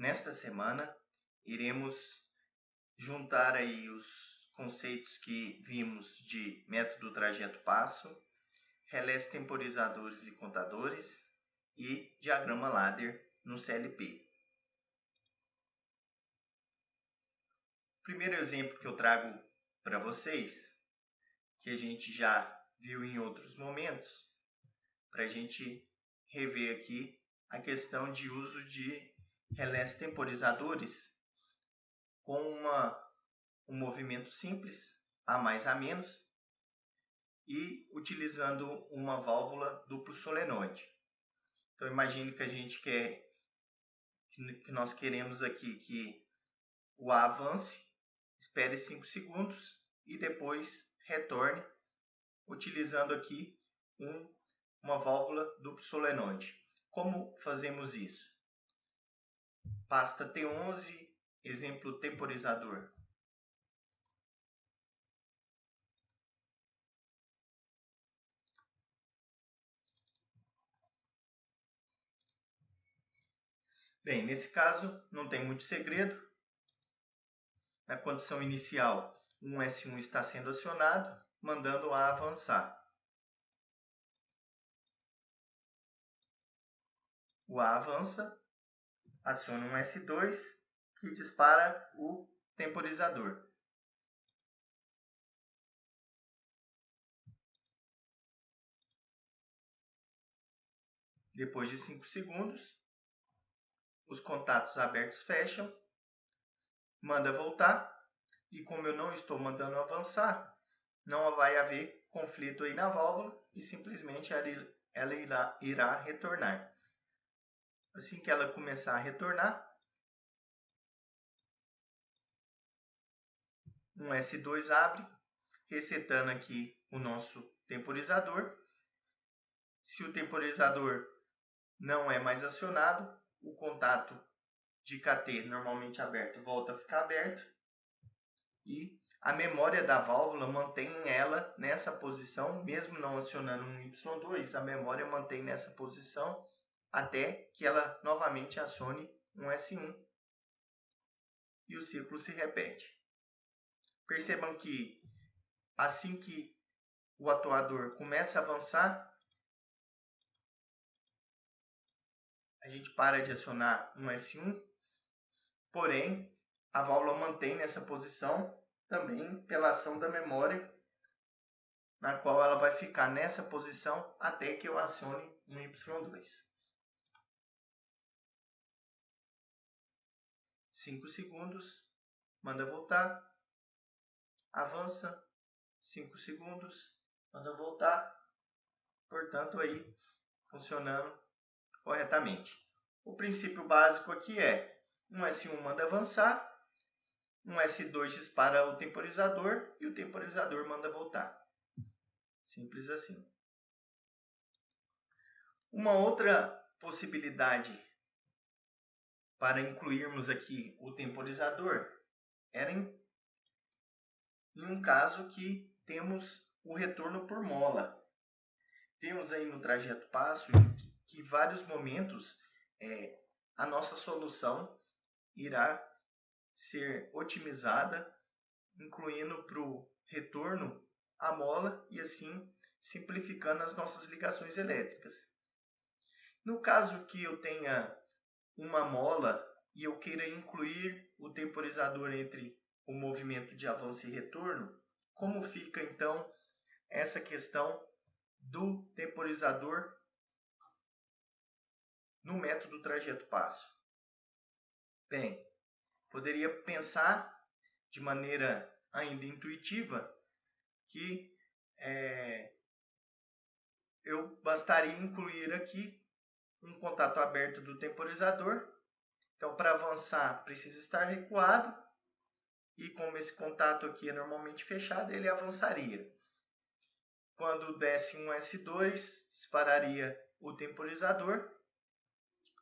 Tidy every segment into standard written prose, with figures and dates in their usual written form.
Nesta semana, iremos juntar aí os conceitos que vimos de método trajeto-passo, relés temporizadores e contadores e diagrama ladder no CLP. O primeiro exemplo que eu trago para vocês, que a gente já viu em outros momentos, para a gente rever aqui a questão de uso de relés temporizadores com um movimento simples, A mais A menos, e utilizando uma válvula duplo solenoide. Então imagine que a gente que nós queremos aqui que o A avance, espere 5 segundos e depois retorne, utilizando aqui uma válvula duplo solenoide. Como fazemos isso? Pasta T11, exemplo temporizador. Bem, nesse caso não tem muito segredo. Na condição inicial, um S1 está sendo acionado, mandando o A avançar. O A avança, aciona um S2 que dispara o temporizador. Depois de 5 segundos, os contatos abertos fecham, manda voltar, e como eu não estou mandando avançar, não vai haver conflito aí na válvula e simplesmente ela irá retornar. Assim que ela começar a retornar, um S2 abre, resetando aqui o nosso temporizador. Se o temporizador não é mais acionado, o contato de KT normalmente aberto volta a ficar aberto e a memória da válvula mantém ela nessa posição, mesmo não acionando um Y2, a memória mantém nessa posição até que ela novamente acione um S1 e o ciclo se repete. Percebam que assim que o atuador começa a avançar, a gente para de acionar um S1, porém a válvula mantém nessa posição também pela ação da memória, na qual ela vai ficar nessa posição até que eu acione um Y2. 5 segundos, manda voltar, avança, 5 segundos, manda voltar, portanto aí funcionando corretamente. O princípio básico aqui é um S1 manda avançar, um S2 dispara o temporizador e o temporizador manda voltar. Simples assim. Uma outra possibilidade para incluirmos aqui o temporizador era em um caso que temos o retorno por mola. Temos aí no trajeto passo que em vários momentos a nossa solução irá ser otimizada, incluindo para o retorno a mola e assim simplificando as nossas ligações elétricas. No caso que eu tenha uma mola e eu queira incluir o temporizador entre o movimento de avanço e retorno, como fica então essa questão do temporizador no método trajeto-passo? Bem, poderia pensar de maneira ainda intuitiva que eu bastaria incluir aqui um contato aberto do temporizador. Então, para avançar, precisa estar recuado. E como esse contato aqui é normalmente fechado, ele avançaria. Quando desse um S2, dispararia o temporizador.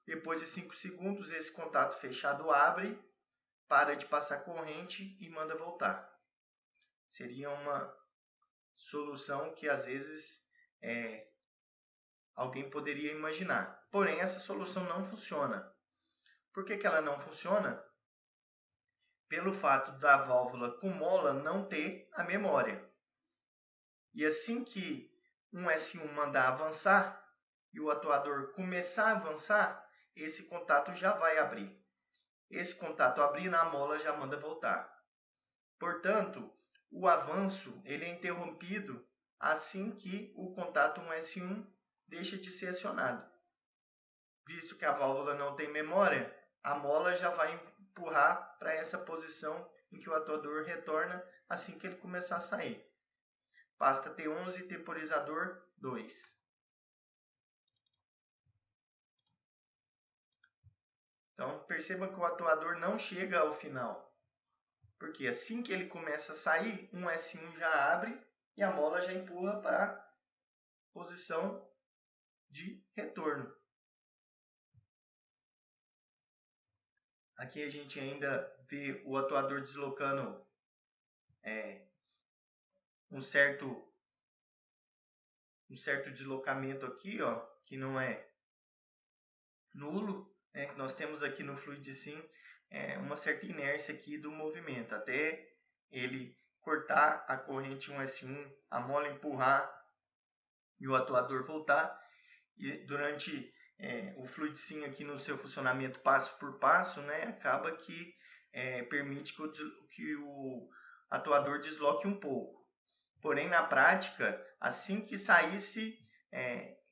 Depois de 5 segundos, esse contato fechado abre, para de passar corrente e manda voltar. Seria uma solução que às vezes alguém poderia imaginar. Porém, essa solução não funciona. Por que ela não funciona? Pelo fato da válvula com mola não ter a memória. E assim que um S1 mandar avançar e o atuador começar a avançar, esse contato já vai abrir. Esse contato abrindo, a mola já manda voltar. Portanto, o avanço ele é interrompido assim que o contato 1S1 deixa de ser acionado. Visto que a válvula não tem memória, a mola já vai empurrar para essa posição em que o atuador retorna assim que ele começar a sair. Pasta T11, temporizador 2. Então, perceba que o atuador não chega ao final. Porque assim que ele começa a sair, um S1 já abre e a mola já empurra para a posição de retorno. Aqui a gente ainda vê o atuador deslocando um certo deslocamento aqui, ó, que não é nulo, né, que nós temos aqui no FluidSim uma certa inércia aqui do movimento, até ele cortar a corrente 1S1, a mola empurrar e o atuador voltar. E durante o FluidSim aqui no seu funcionamento passo por passo, né, acaba que permite que o atuador desloque um pouco. Porém, na prática, assim que saísse,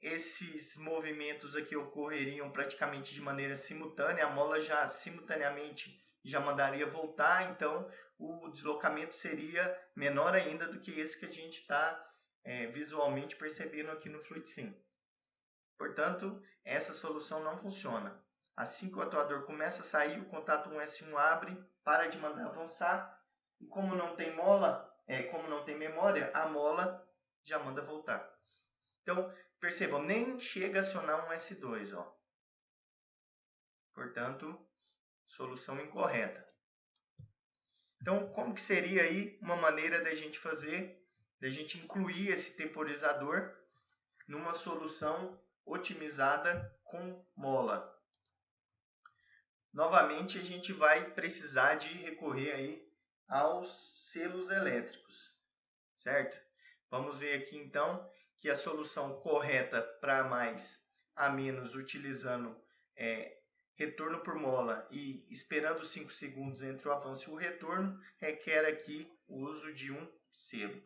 esses movimentos aqui ocorreriam praticamente de maneira simultânea, a mola já simultaneamente já mandaria voltar, então o deslocamento seria menor ainda do que esse que a gente está visualmente percebendo aqui no FluidSim. Portanto, essa solução não funciona. Assim que o atuador começa a sair, o contato 1S1 abre, para de mandar avançar, e como não tem memória, a mola já manda voltar. Então, percebam, nem chega a acionar um S2, ó. Portanto, solução incorreta. Então, como que seria aí uma maneira da gente incluir esse temporizador numa solução otimizada com mola? Novamente, a gente vai precisar de recorrer aí aos selos elétricos, certo? Vamos ver aqui então que a solução correta para mais a menos utilizando retorno por mola e esperando 5 segundos entre o avanço e o retorno requer aqui o uso de um selo.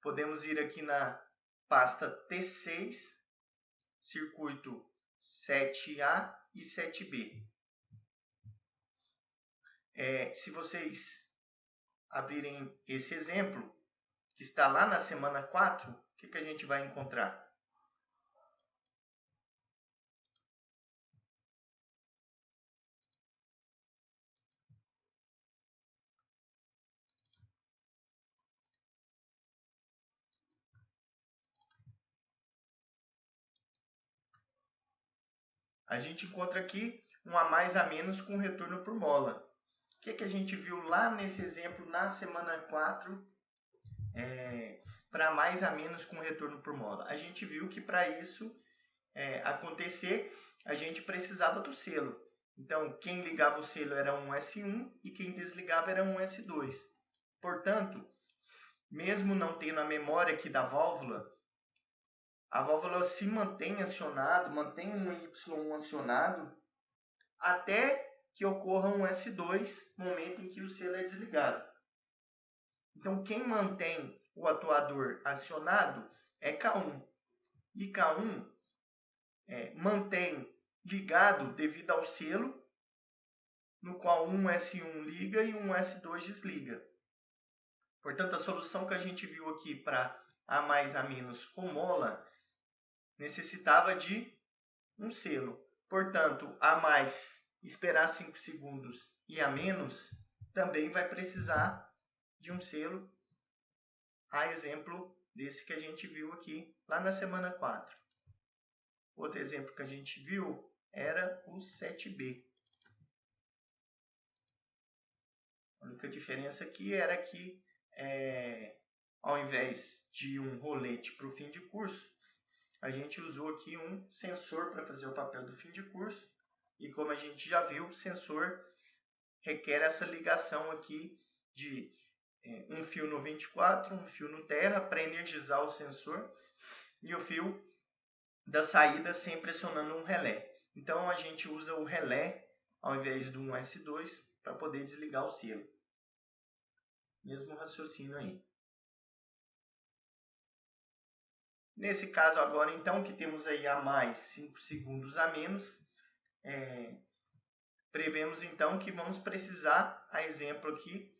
Podemos ir aqui na pasta T6, circuito 7A e 7B. Se vocês abrirem esse exemplo, que está lá na semana 4, o que a gente vai encontrar? A gente encontra aqui um a mais a menos com retorno por mola. O que a gente viu lá nesse exemplo na semana 4 para mais a menos com retorno por mola? A gente viu que para isso acontecer, a gente precisava do selo. Então, quem ligava o selo era um S1 e quem desligava era um S2. Portanto, mesmo não tendo a memória aqui da válvula, a válvula se mantém acionado, mantém um Y1 acionado até que ocorra um S2, momento em que o selo é desligado. Então, quem mantém o atuador acionado é K1. E K1 mantém ligado devido ao selo, no qual um S1 liga e um S2 desliga. Portanto, a solução que a gente viu aqui para A mais A menos com mola necessitava de um selo. Portanto, A mais esperar 5 segundos e A menos também vai precisar de um selo, a exemplo desse que a gente viu aqui lá na semana 4. Outro exemplo que a gente viu era o 7B. A única diferença aqui era que, ao invés de um rolete para o fim de curso, a gente usou aqui um sensor para fazer o papel do fim de curso. E como a gente já viu, o sensor requer essa ligação aqui de um fio no 24, um fio no terra para energizar o sensor e o fio da saída sempre pressionando um relé. Então a gente usa o relé ao invés do 1S2 para poder desligar o selo. Mesmo raciocínio aí. Nesse caso agora então, que temos aí a mais 5 segundos a menos, prevemos então que vamos precisar, a exemplo aqui,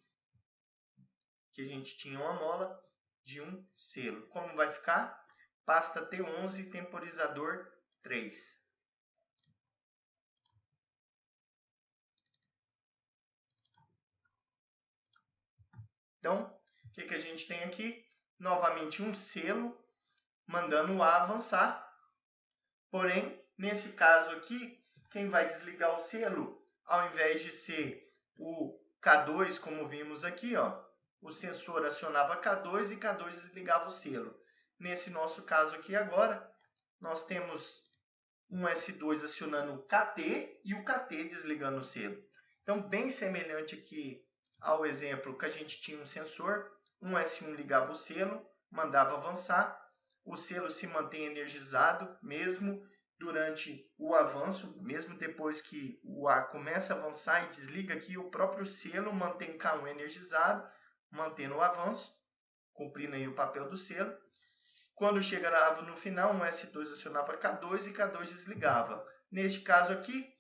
que a gente tinha uma mola de um selo. Como vai ficar? Pasta T11, temporizador 3. Então, o que a gente tem aqui? Novamente um selo mandando o A avançar. Porém, nesse caso aqui, quem vai desligar o selo, ao invés de ser o K2, como vimos aqui, ó, o sensor acionava K2 e K2 desligava o selo. Nesse nosso caso aqui agora, nós temos um S2 acionando o KT e o KT desligando o selo. Então, bem semelhante aqui ao exemplo que a gente tinha um sensor, um S1 ligava o selo, mandava avançar, o selo se mantém energizado mesmo durante o avanço, mesmo depois que o A começa a avançar e desliga aqui, o próprio selo mantém K1 energizado, mantendo o avanço, cumprindo aí o papel do selo. Quando chegava no final, um S2 acionava K2 e K2 desligava. Neste caso aqui,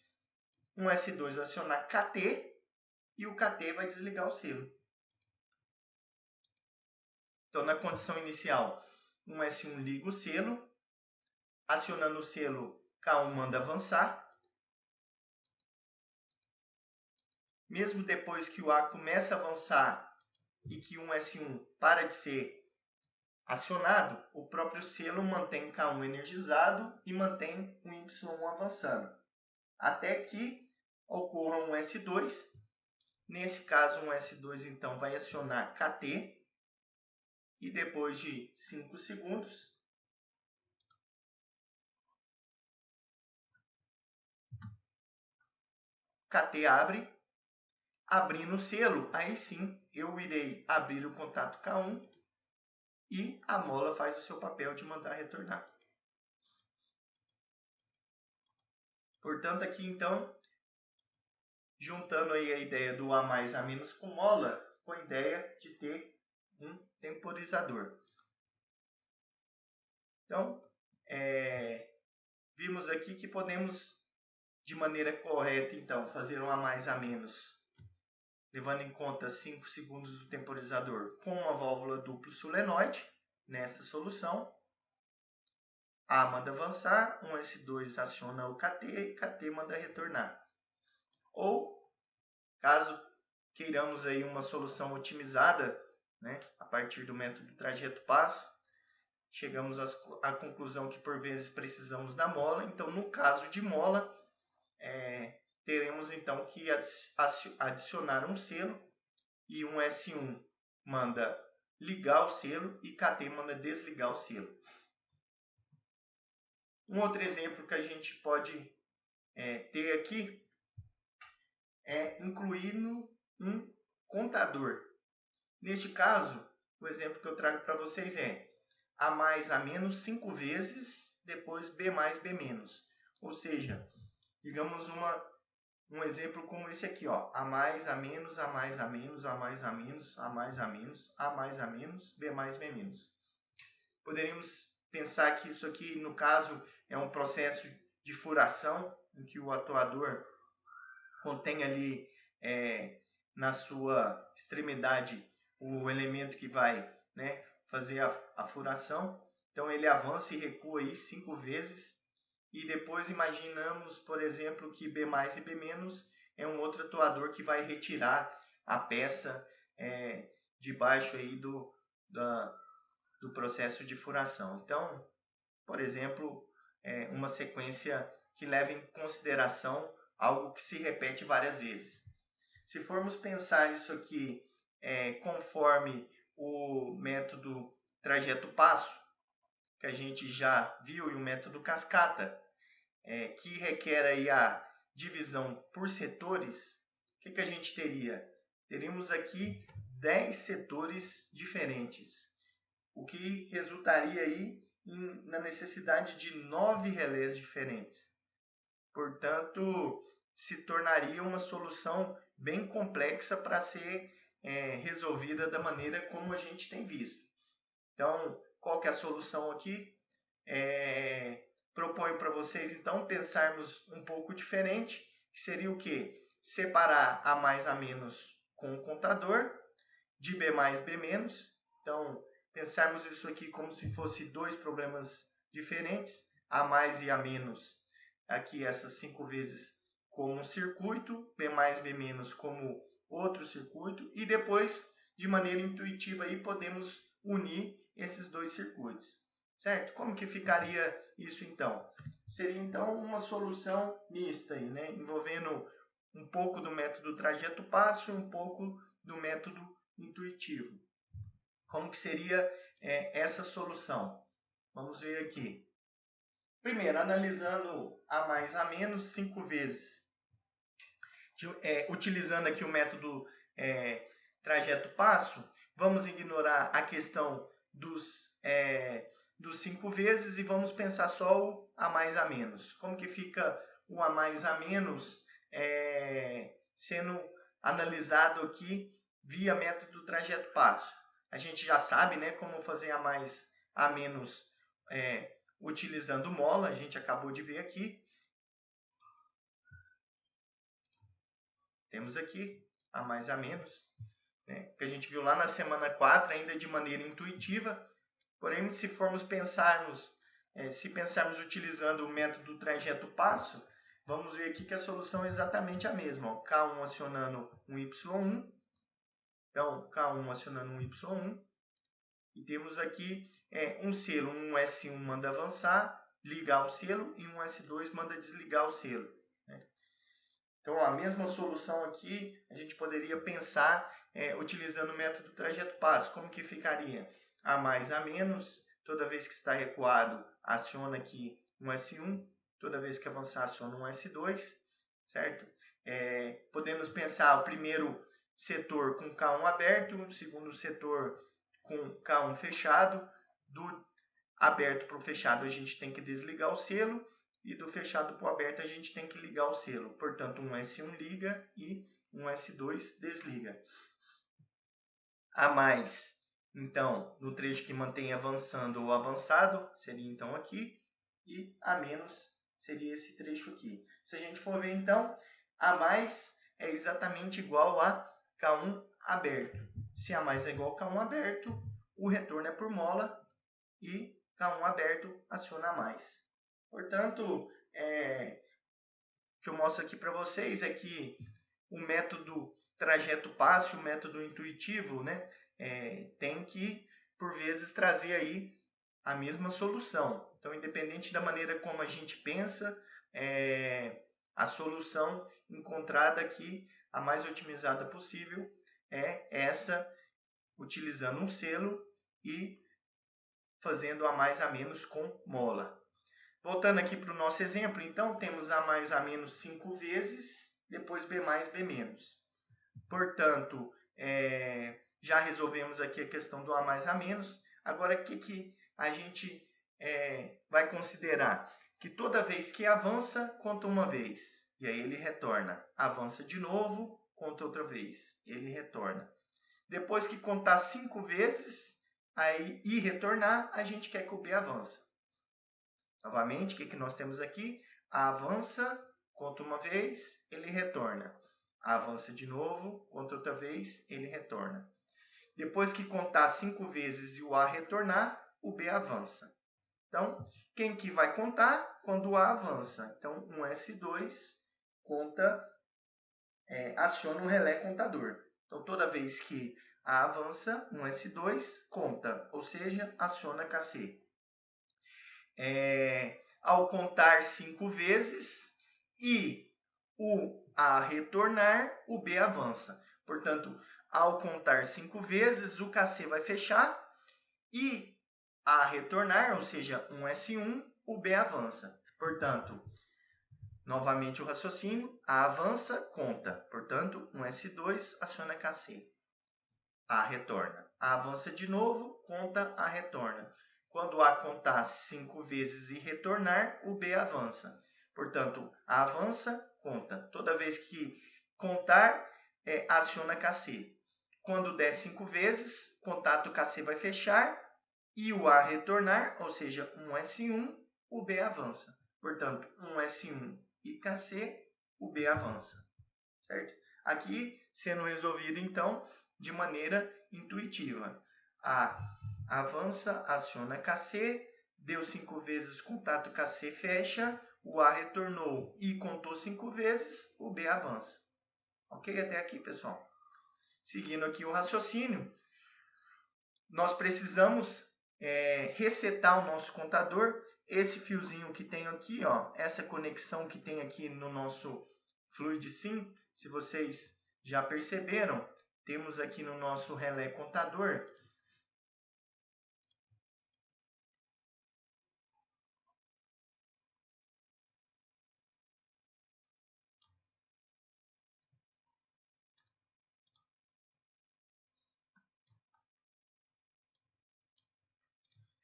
um S2 aciona KT e o KT vai desligar o selo. Então, na condição inicial, um S1 liga o selo, acionando o selo, K1 manda avançar. Mesmo depois que o A começa a avançar e que um S1 para de ser acionado, o próprio selo mantém K1 energizado e mantém o Y1 avançando. Até que ocorra um S2. Nesse caso, um S2 então vai acionar KT. E depois de 5 segundos, KT abre. Abrindo o selo, aí sim eu irei abrir o contato K1 e a mola faz o seu papel de mandar retornar. Portanto, aqui então, juntando aí a ideia do A mais A menos com mola, com a ideia de ter um temporizador. Então, vimos aqui que podemos, de maneira correta, então, fazer um A mais A menos, levando em conta 5 segundos do temporizador com uma válvula duplo solenoide, nessa solução. A manda avançar, um S2 aciona o KT e KT manda retornar. Ou, caso queiramos aí uma solução otimizada, né, a partir do método trajeto-passo, chegamos à conclusão que por vezes precisamos da mola. Então, no caso de mola, teremos então que adicionar um selo e um S1 manda ligar o selo e KT manda desligar o selo. Um outro exemplo que a gente pode ter aqui é incluindo um contador. Neste caso, o exemplo que eu trago para vocês é A mais A menos 5 vezes, depois B mais B menos. Ou seja, digamos um exemplo como esse aqui, ó, A mais A menos, A mais A menos, A mais A menos, A mais A menos, A mais A menos, B mais B menos. Poderíamos pensar que isso aqui, no caso, é um processo de furação, em que o atuador contém ali na sua extremidade o elemento que vai, né, fazer a furação. Então ele avança e recua aí 5 vezes. E depois imaginamos, por exemplo, que B mais e B menos é um outro atuador que vai retirar a peça debaixo aí do processo de furação. Então, por exemplo, uma sequência que leva em consideração algo que se repete várias vezes. Se formos pensar isso aqui conforme o método trajeto-passo, que a gente já viu, e o método cascata, que requer aí a divisão por setores, o que a gente teria? Teríamos aqui 10 setores diferentes, o que resultaria aí na necessidade de 9 relés diferentes. Portanto, se tornaria uma solução bem complexa para ser resolvida da maneira como a gente tem visto. Então, qual que é a solução aqui? Proponho para vocês, então, pensarmos um pouco diferente, que seria o quê? Separar A mais A menos com o contador, de B mais B menos. Então, pensarmos isso aqui como se fosse dois problemas diferentes, A mais e A menos, aqui essas 5 vezes como um circuito, B mais B menos como outro circuito, e depois, de maneira intuitiva, aí, podemos unir esses dois circuitos. Certo? Como que ficaria isso então? Seria então uma solução mista, aí, né? Envolvendo um pouco do método trajeto passo e um pouco do método intuitivo. Como que seria essa solução? Vamos ver aqui. Primeiro, analisando A mais A menos 5 vezes. Utilizando aqui o método trajeto passo, vamos ignorar a questão dos 5 vezes e vamos pensar só o A mais A menos. Como que fica o A mais A menos sendo analisado aqui via método trajeto passo? A gente já sabe, né, como fazer A mais A menos utilizando mola, a gente acabou de ver aqui. Temos aqui A mais A menos, né, que a gente viu lá na semana 4, ainda de maneira intuitiva. Porém, se pensarmos utilizando o método trajeto passo, vamos ver aqui que a solução é exatamente a mesma. Ó. K1 acionando um Y1. Então, K1 acionando um Y1. E temos aqui um selo. Um S1 manda avançar, ligar o selo, e um S2 manda desligar o selo. Né? Então, a mesma solução aqui, a gente poderia pensar utilizando o método trajeto passo. Como que ficaria? A mais A menos, toda vez que está recuado, aciona aqui um S1, toda vez que avançar, aciona um S2, certo? Podemos pensar o primeiro setor com K1 aberto, o segundo setor com K1 fechado. Do aberto para o fechado, a gente tem que desligar o selo, e do fechado para o aberto, a gente tem que ligar o selo. Portanto, um S1 liga e um S2 desliga. A mais, então, no trecho que mantém avançando ou avançado, seria então aqui, e A menos seria esse trecho aqui. Se a gente for ver então, A mais é exatamente igual a K1 aberto. Se A mais é igual a K1 aberto, o retorno é por mola e K1 aberto aciona A mais. Portanto, o que eu mostro aqui para vocês é que o método trajeto passo, o método intuitivo, né, tem que, por vezes, trazer aí a mesma solução. Então, independente da maneira como a gente pensa, a solução encontrada aqui, a mais otimizada possível, é essa, utilizando um selo e fazendo A mais A menos com mola. Voltando aqui para o nosso exemplo, então, temos A mais A menos 5 vezes, depois B mais B menos. Portanto, já resolvemos aqui a questão do A mais A menos. Agora, o que a gente vai considerar? Que toda vez que avança, conta uma vez. E aí ele retorna. Avança de novo, conta outra vez. Ele retorna. Depois que contar 5 vezes e retornar, a gente quer que o B avança. Novamente, o que nós temos aqui? Avança, conta uma vez, ele retorna. Avança de novo, conta outra vez, ele retorna. Depois que contar 5 vezes e o A retornar, o B avança. Então, quem que vai contar? Quando o A avança. Então, um S2 conta, aciona um relé contador. Então, toda vez que A avança, um S2 conta, ou seja, aciona KC. Ao contar 5 vezes e o A retornar, o B avança. Portanto, ao contar 5 vezes, o KC vai fechar e A retornar, ou seja, um S1, o B avança. Portanto, novamente o raciocínio, A avança, conta. Portanto, um S2 aciona KC. A retorna. A avança de novo, conta, A retorna. Quando A contar 5 vezes e retornar, o B avança. Portanto, A avança, conta. Toda vez que contar, aciona KC. Quando der 5 vezes, contato KC vai fechar e o A retornar, ou seja, um S1, o B avança. Portanto, um S1 e KC, o B avança. Certo? Aqui sendo resolvido, então, de maneira intuitiva. A avança, aciona KC, deu 5 vezes, contato KC fecha, o A retornou e contou 5 vezes, o B avança. Ok? Até aqui, pessoal. Seguindo aqui o raciocínio, nós precisamos resetar o nosso contador. Esse fiozinho que tem aqui, ó, essa conexão que tem aqui no nosso FluidSim, se vocês já perceberam, temos aqui no nosso relé contador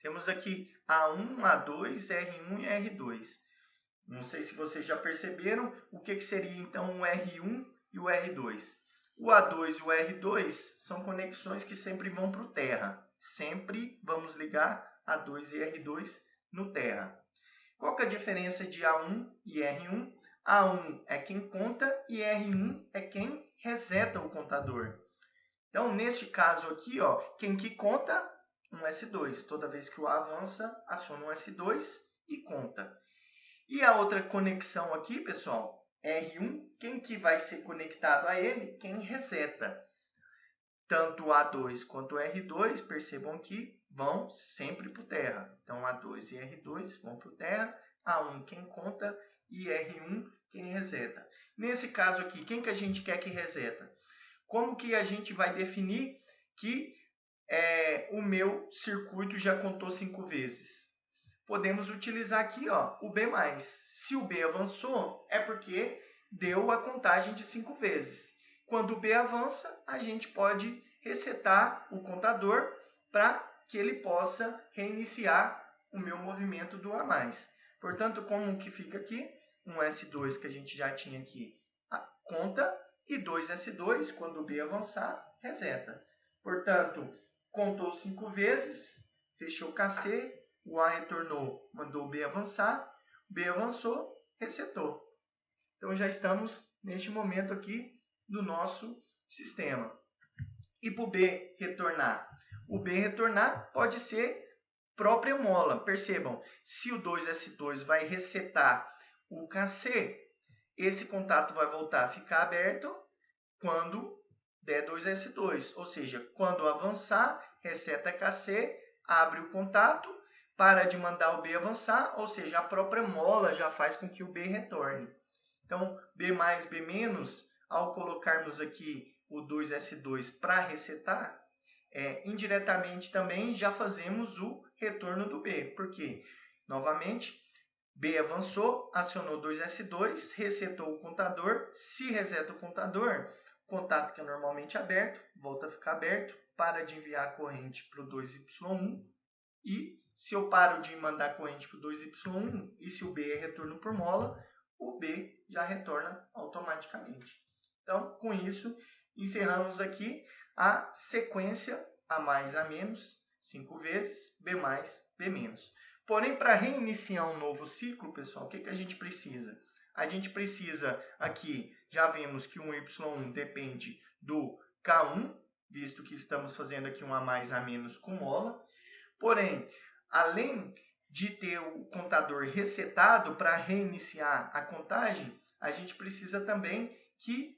temos aqui A1, A2, R1 e R2. Não sei se vocês já perceberam o que seria então o R1 e o R2. O A2 e o R2 são conexões que sempre vão para o terra. Sempre vamos ligar A2 e R2 no terra. Qual que é a diferença de A1 e R1? A1 é quem conta e R1 é quem reseta o contador. Então, neste caso aqui, ó, quem que conta? Um S2. Toda vez que o A avança, aciona um S2 e conta. E a outra conexão aqui, pessoal, R1, quem que vai ser conectado a ele? Quem reseta. Tanto o A2 quanto o R2, percebam que vão sempre para o terra. Então, A2 e R2 vão para o terra, A1 quem conta e R1 quem reseta. Nesse caso aqui, quem que a gente quer que reseta? Como que a gente vai definir que o meu circuito já contou 5 vezes? Podemos utilizar aqui, ó, o B+. Se o B avançou, é porque deu a contagem de 5 vezes. Quando o B avança, a gente pode resetar o contador para que ele possa reiniciar o meu movimento do A+. Portanto, como que fica aqui? Um S2 que a gente já tinha aqui, conta, e 2S2, quando o B avançar, reseta. Portanto, contou 5 vezes, fechou o KC, o A retornou, mandou o B avançar, o B avançou, resetou. Então já estamos neste momento aqui do nosso sistema. E para o B retornar? O B retornar pode ser própria mola. Percebam, se o 2S2 vai resetar o KC, esse contato vai voltar a ficar aberto quando der 2S2. Ou seja, quando avançar, reseta KC, abre o contato, para de mandar o B avançar, ou seja, a própria mola já faz com que o B retorne. Então, B+, B-, ao colocarmos aqui o 2S2 para resetar, indiretamente também já fazemos o retorno do B. Por quê? Novamente, B avançou, acionou 2S2, resetou o contador. Se reseta o contador, o contato que é normalmente aberto, volta a ficar aberto, para de enviar a corrente para o 2Y1 e se eu paro de mandar corrente para o 2Y1 e se o B é retorno por mola, o B já retorna automaticamente. Então, com isso, encerramos aqui a sequência A+, A-, 5 vezes, B+, B-. Porém, para reiniciar um novo ciclo, pessoal, o que a gente precisa? A gente precisa aqui, já vimos que um Y1 depende do K1, visto que estamos fazendo aqui um A+, A- com mola. Porém, além de ter o contador resetado para reiniciar a contagem, a gente precisa também que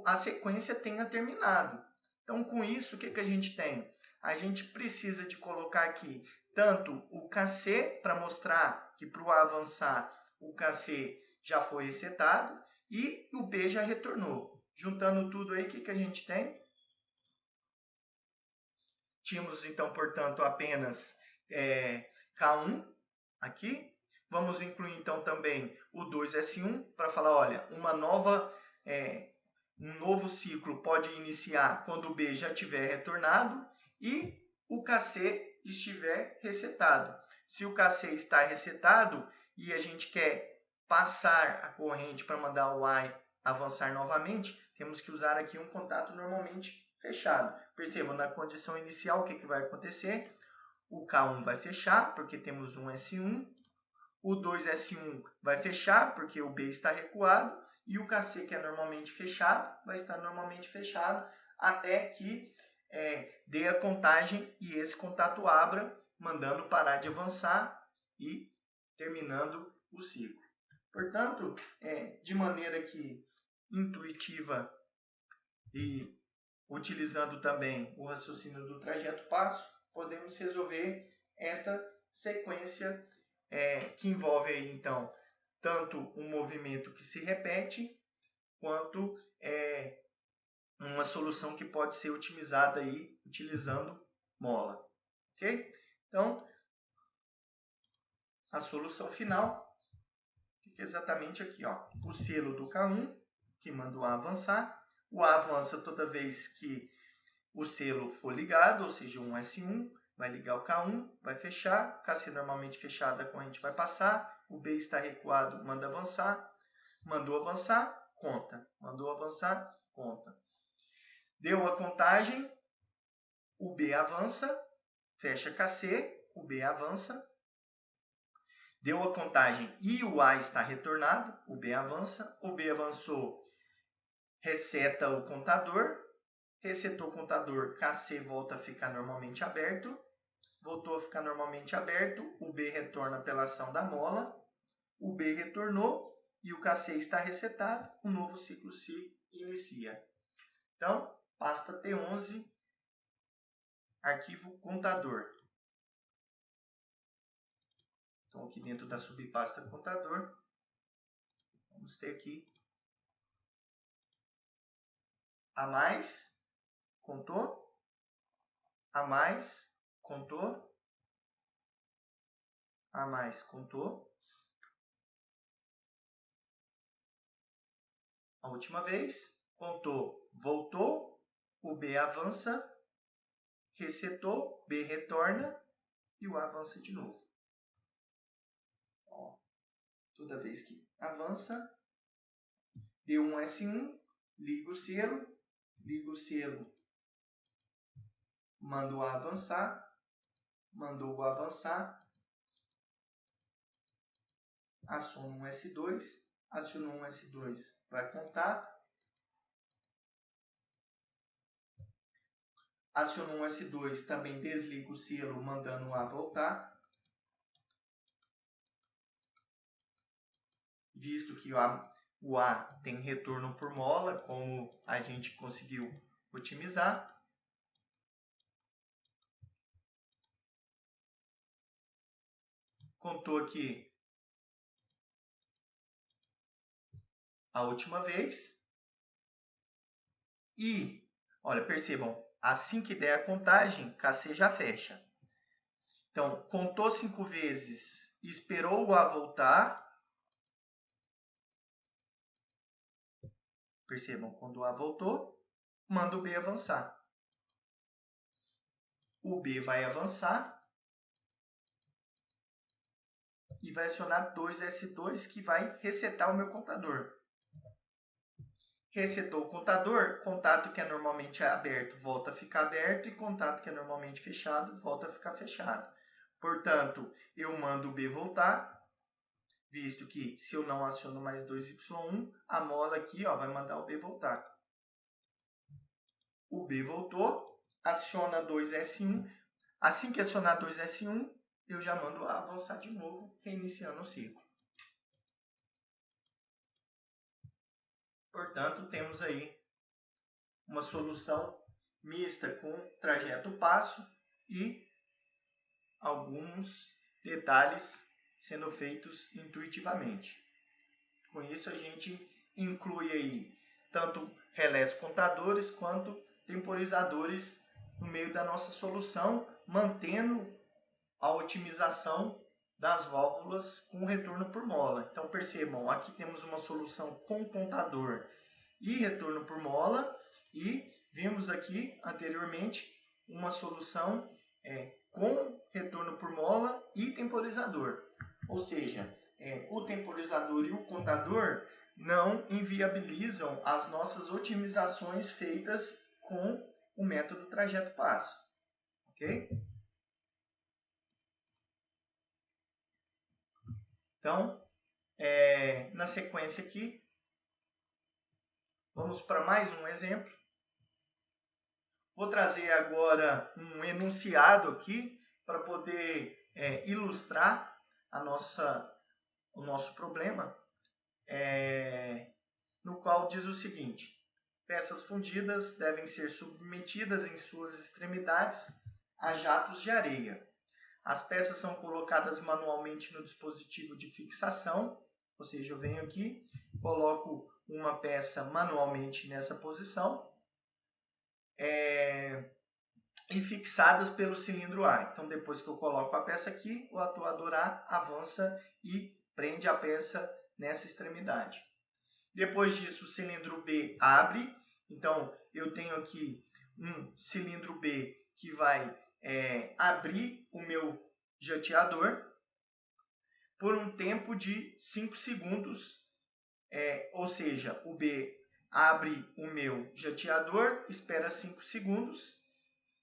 a sequência tenha terminado. Então, com isso, o que a gente tem? A gente precisa de colocar aqui tanto o KC para mostrar que para o A avançar o KC já foi resetado e o B já retornou. Juntando tudo aí, o que a gente tem? Tínhamos então, portanto, apenas K1 aqui. Vamos incluir então também o 2S1 para falar, olha, um novo ciclo pode iniciar quando o B já tiver retornado e o KC estiver resetado. Se o KC está resetado e a gente quer passar a corrente para mandar o Y avançar novamente, temos que usar aqui um contato normalmente fechado. Percebam, na condição inicial, o que vai acontecer? O K1 vai fechar, porque temos um S1. O 2S1 vai fechar, porque o B está recuado. E o KC, que é normalmente fechado, vai estar normalmente fechado até que dê a contagem e esse contato abra, mandando parar de avançar e terminando o ciclo. Portanto, de maneira que intuitiva e utilizando também o raciocínio do trajeto passo, podemos resolver esta sequência que envolve aí, então, tanto um movimento que se repete, quanto uma solução que pode ser otimizada aí utilizando mola. Ok? Então, a solução final fica exatamente aqui, ó, o selo do K1, que manda o A avançar. O A avança toda vez que o selo for ligado, ou seja, um S1, vai ligar o K1, vai fechar, KC normalmente fechado, a corrente vai passar, o B está recuado, manda avançar, mandou avançar, conta, mandou avançar, conta. Deu a contagem, o B avança, fecha KC, o B avança. Deu a contagem e o A está retornado, o B avança, o B avançou, reseta o contador, resetou o contador, KC volta a ficar normalmente aberto, voltou a ficar normalmente aberto, o B retorna pela ação da mola, o B retornou e o KC está resetado, um novo ciclo se inicia. Então, pasta T11, arquivo contador. Então, aqui dentro da subpasta contador, vamos ter aqui a mais, contou, a mais, contou, a mais, contou. A última vez, contou, voltou, o B avança, resetou, B retorna e o A avança de novo. Ó, toda vez que avança, deu um S1, liga o selo, manda o A avançar, mandou o avançar, aciona um S2, acionou um S2, vai contar, acionou um S2, também desliga o selo, mandando o A voltar, visto que o A tem retorno por mola, como a gente conseguiu otimizar. Contou aqui a última vez. E, olha, percebam, assim que der a contagem, KC já fecha. Então, contou 5 vezes, esperou o A voltar. Percebam, quando o A voltou, manda o B avançar. O B vai avançar e vai acionar 2S2, que vai resetar o meu contador. Resetou o contador, contato que é normalmente aberto volta a ficar aberto e contato que é normalmente fechado volta a ficar fechado. Portanto, eu mando o B voltar, visto que se eu não aciono mais 2Y1, a mola aqui vai mandar o B voltar. O B voltou, aciona 2S1. Assim que acionar 2S1, eu já mando A avançar de novo, reiniciando o ciclo. Portanto, temos aí uma solução mista com trajeto passo e alguns detalhes sendo feitos intuitivamente. Com isso, a gente inclui aí tanto relés contadores quanto temporizadores no meio da nossa solução, mantendo a otimização das válvulas com retorno por mola. Então percebam, aqui temos uma solução com contador e retorno por mola, e vimos aqui anteriormente uma solução com retorno por mola e temporizador. Ou seja, o temporizador e o contador não inviabilizam as nossas otimizações feitas com o método trajeto passo. Ok? Então, na sequência aqui, vamos para mais um exemplo. Vou trazer agora um enunciado aqui para poder ilustrar o nosso problema, no qual diz o seguinte: peças fundidas devem ser submetidas em suas extremidades a jatos de areia. As peças são colocadas manualmente no dispositivo de fixação, ou seja, eu venho aqui, coloco uma peça manualmente nessa posição, e fixadas pelo cilindro A. Então, depois que eu coloco a peça aqui, o atuador A avança e prende a peça nessa extremidade. Depois disso, o cilindro B abre. Então, eu tenho aqui um cilindro B que vai abrir o meu jateador por um tempo de 5 segundos. Ou seja, o B abre o meu jateador, espera 5 segundos.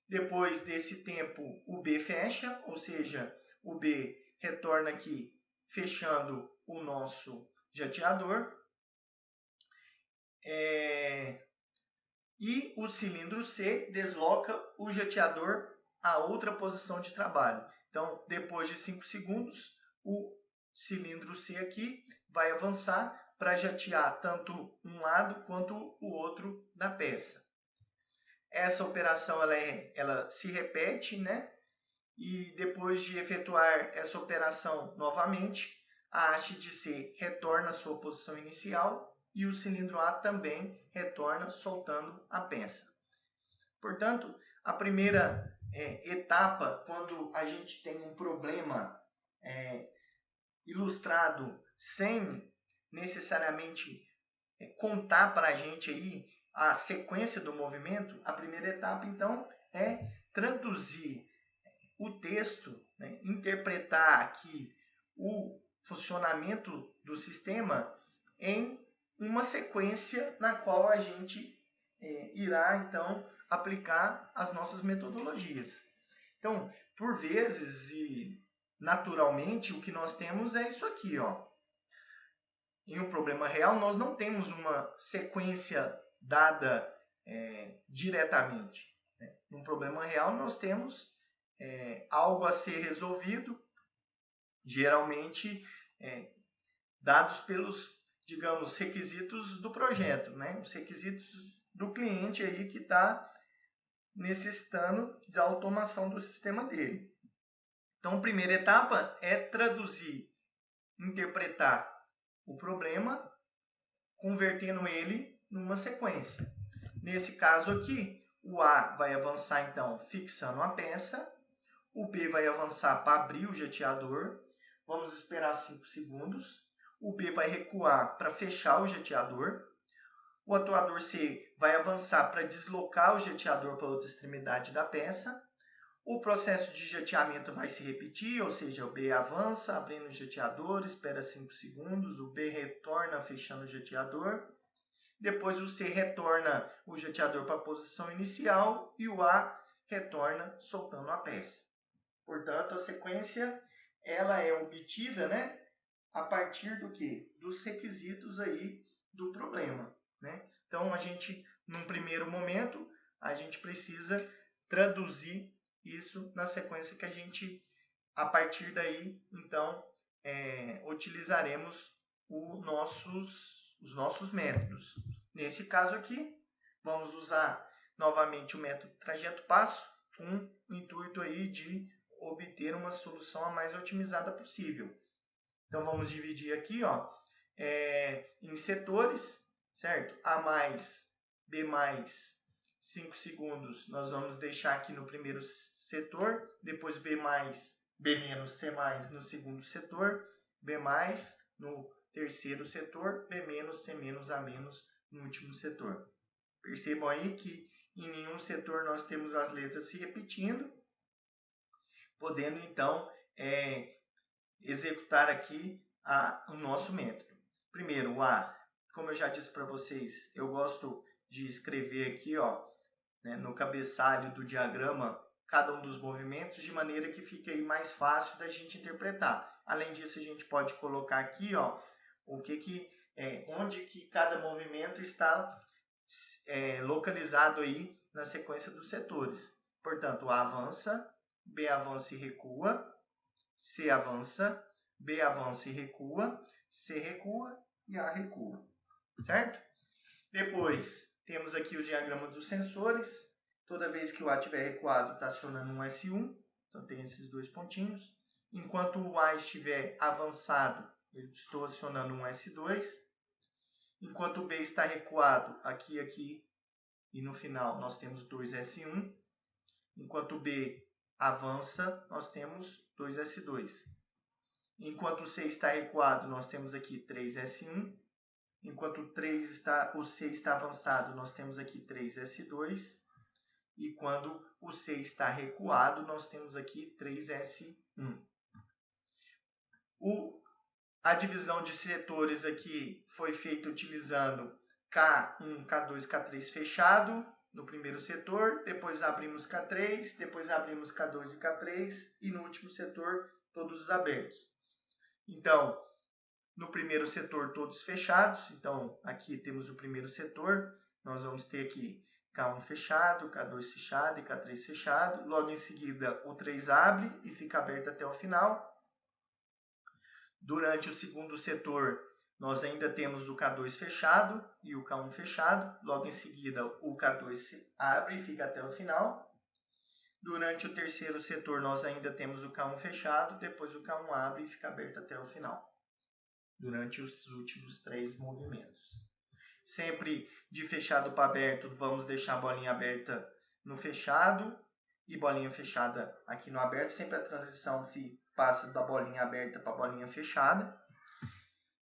Depois desse tempo, o B fecha, ou seja, o B retorna aqui fechando o nosso jateador. E o cilindro C desloca o jateador a outra posição de trabalho. Então, depois de 5 segundos, o cilindro C aqui vai avançar para jatear tanto um lado quanto o outro da peça. Essa operação ela se repete, né? E depois de efetuar essa operação novamente, a haste de C retorna à sua posição inicial e o cilindro A também retorna soltando a peça. Portanto, a primeira etapa, quando a gente tem um problema ilustrado sem necessariamente contar para a gente aí a sequência do movimento, a primeira etapa, então, é traduzir o texto, né, interpretar aqui o funcionamento do sistema em uma sequência na qual a gente irá, então, aplicar as nossas metodologias. Então, por vezes e naturalmente, o que nós temos é isso aqui, ó. Em um problema real, nós não temos uma sequência dada diretamente. Né? Num problema real, nós temos algo a ser resolvido, geralmente dados pelos, digamos, requisitos do projeto, né? Os requisitos do cliente aí que está necessitando da automação do sistema dele. Então, a primeira etapa é traduzir, interpretar o problema, convertendo ele numa sequência. Nesse caso aqui, o A vai avançar então fixando a peça, o B vai avançar para abrir o jateador, vamos esperar 5 segundos, o B vai recuar para fechar o jateador, o atuador C vai avançar para deslocar o jateador para outra extremidade da peça, o processo de jateamento vai se repetir, ou seja, o B avança, abrindo o jateador, espera 5 segundos, o B retorna fechando o jateador, depois o C retorna o jateador para a posição inicial e o A retorna soltando a peça. Portanto, a sequência ela é obtida, né, a partir do quê? Dos requisitos aí do problema, né? Então, a gente, num primeiro momento, a gente precisa traduzir isso na sequência que a gente, a partir daí, então, utilizaremos os nossos métodos. Nesse caso aqui, vamos usar novamente o método trajeto-passo, com o intuito aí de obter uma solução a mais otimizada possível. Então, vamos dividir aqui, ó, em setores, certo? A mais, B mais, 5 segundos, nós vamos deixar aqui no primeiro setor, depois B mais B menos C mais no segundo setor, B mais no terceiro setor, B menos C menos A menos no último setor. Percebam aí que em nenhum setor nós temos as letras se repetindo, podendo então executar aqui o nosso método. Primeiro, o A, como eu já disse para vocês, eu gosto de escrever aqui, no cabeçalho do diagrama, cada um dos movimentos, de maneira que fique aí mais fácil da gente interpretar. Além disso, a gente pode colocar aqui, onde que cada movimento está localizado aí na sequência dos setores. Portanto, A avança, B avança e recua, C avança, B avança e recua, C recua e A recua, certo? Depois, temos aqui o diagrama dos sensores. Toda vez que o A estiver recuado, está acionando um S1, então tem esses dois pontinhos. Enquanto o A estiver avançado, eu estou acionando um S2. Enquanto o B está recuado, aqui e no final nós temos 2S1. Enquanto o B avança, nós temos 2S2. Enquanto o C está recuado, nós temos aqui 3S1. Enquanto o C está avançado, nós temos aqui 3S2. E quando o C está recuado, nós temos aqui 3S1. A divisão de setores aqui foi feita utilizando K1, K2, K3 fechado no primeiro setor, depois abrimos K3, depois abrimos K2 e K3 e no último setor todos abertos. Então, no primeiro setor todos fechados, então aqui temos o primeiro setor, nós vamos ter aqui K1 fechado, K2 fechado e K3 fechado, logo em seguida o 3 abre e fica aberto até o final. Durante o segundo setor, nós ainda temos o K2 fechado e o K1 fechado. Logo em seguida, o K2 se abre e fica até o final. Durante o terceiro setor, nós ainda temos o K1 fechado. Depois o K1 abre e fica aberto até o final. Durante os últimos 3 movimentos. Sempre de fechado para aberto, vamos deixar a bolinha aberta no fechado e bolinha fechada aqui no aberto. Sempre a transição passa da bolinha aberta para a bolinha fechada.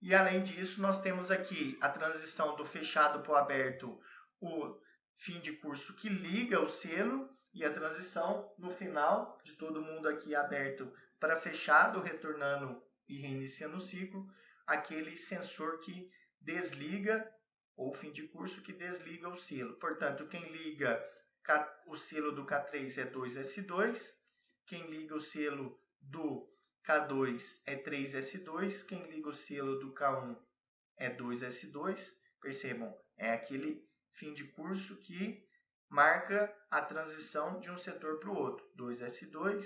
E além disso, nós temos aqui a transição do fechado para o aberto, o fim de curso que liga o selo, e a transição no final de todo mundo aqui aberto para fechado, retornando e reiniciando o ciclo, aquele sensor que desliga, ou fim de curso que desliga o selo. Portanto, quem liga o selo do K3 é 2S2, quem liga o selo do K2 é 3S2, quem liga o selo do K1 é 2S2. Percebam, é aquele fim de curso que marca a transição de um setor para o outro. 2S2,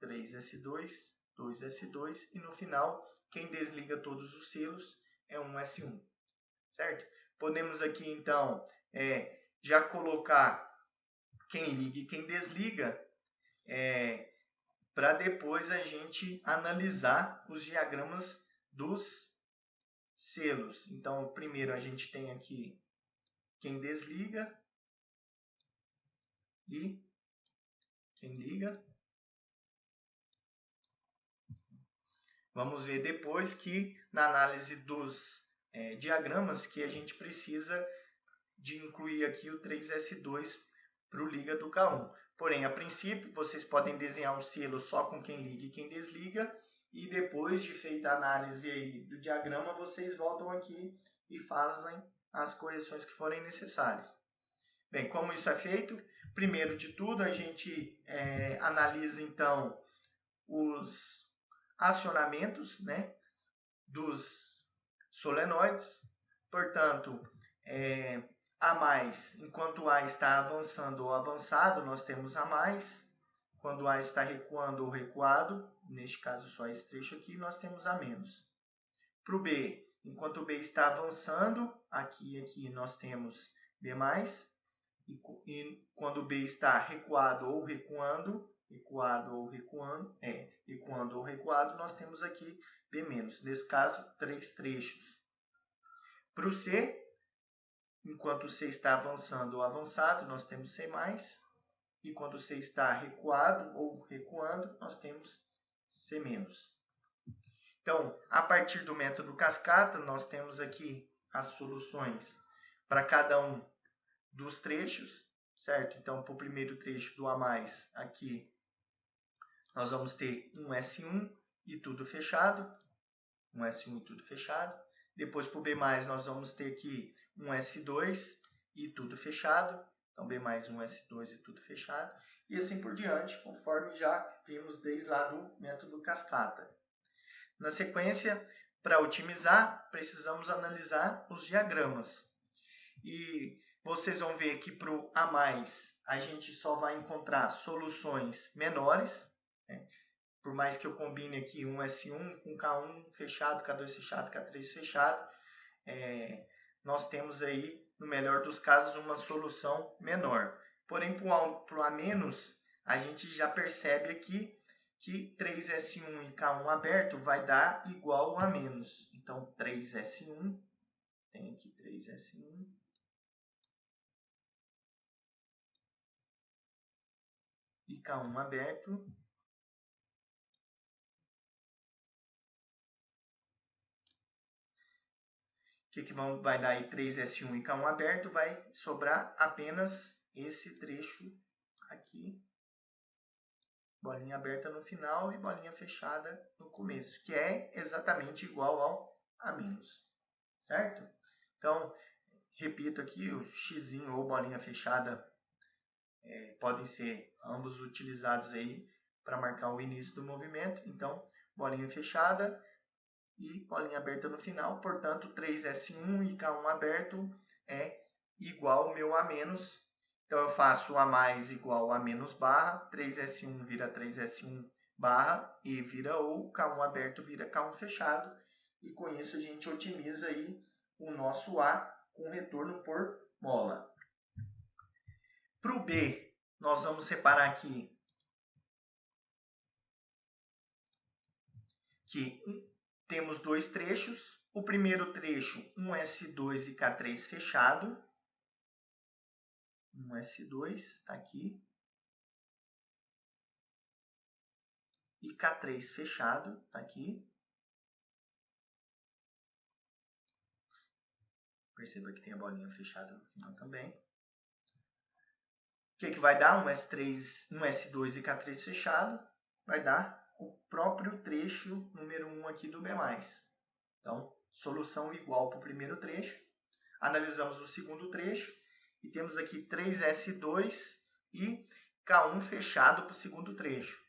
3S2, 2S2 e no final, quem desliga todos os selos é 1S1, certo? Podemos aqui então já colocar quem liga e quem desliga, para depois a gente analisar os diagramas dos selos. Então, primeiro a gente tem aqui quem desliga e quem liga. Vamos ver depois que na análise dos diagramas que a gente precisa de incluir aqui o 3S2 para o liga do K1. Porém, a princípio, vocês podem desenhar um selo só com quem liga e quem desliga, e depois de feita a análise aí do diagrama, vocês voltam aqui e fazem as correções que forem necessárias. Bem, como isso é feito? Primeiro de tudo, a gente analisa então os acionamentos, né, dos solenoides. Portanto, A mais, enquanto A está avançando ou avançado, nós temos A mais. Quando A está recuando ou recuado, neste caso só esse trecho aqui, nós temos A menos. Para o B, enquanto o B está avançando, aqui nós temos B mais. E quando o B está recuado ou recuando, nós temos aqui B menos. Nesse caso, 3 trechos. Para o C, enquanto o C está avançando ou avançado, nós temos C mais. E quando o C está recuado ou recuando, nós temos C-. Então, a partir do método cascata, nós temos aqui as soluções para cada um dos trechos, certo? Então, para o primeiro trecho do A+, aqui, nós vamos ter um S1 e tudo fechado. Um S1 e tudo fechado. Depois, para o B+, nós vamos ter aqui um S2 e tudo fechado. Então, B+, um S2 e tudo fechado. E assim por diante, conforme já vimos desde lá do método cascata. Na sequência, para otimizar, precisamos analisar os diagramas. E vocês vão ver que para o A+, a gente só vai encontrar soluções menores, né? Por mais que eu combine aqui um S1 com K1 fechado, K2 fechado, K3 fechado, nós temos aí, no melhor dos casos, uma solução menor. Porém, para o A-, a gente já percebe aqui que 3S1 e K1 aberto vai dar igual ao A-. Então, 3S1, tem aqui 3S1. E K1 aberto. O que vai dar aí 3S1 e K1 aberto? Vai sobrar apenas esse trecho aqui. Bolinha aberta no final e bolinha fechada no começo, que é exatamente igual ao A-, certo? Então, repito aqui, o x ou bolinha fechada podem ser ambos utilizados aí para marcar o início do movimento. Então, bolinha fechada e bolinha aberta no final. Portanto, 3S1 e K1 aberto é igual ao meu A-. Então, eu faço o A+ igual a A- barra, 3S1 vira 3S1 barra, e vira ou, K1 aberto vira K1 fechado. E com isso a gente otimiza aí o nosso A com retorno por mola. Para o B, nós vamos separar aqui que temos dois trechos. O primeiro trecho, um S2 e K3 fechado. Um S2, está aqui. E K3 fechado, está aqui. Perceba que tem a bolinha fechada no final também. O que vai dar? Um S2 e K3 fechado. Vai dar o próprio trecho número 1 aqui do B+. Então, solução igual para o primeiro trecho. Analisamos o segundo trecho e temos aqui 3S2 e K1 fechado para o segundo trecho.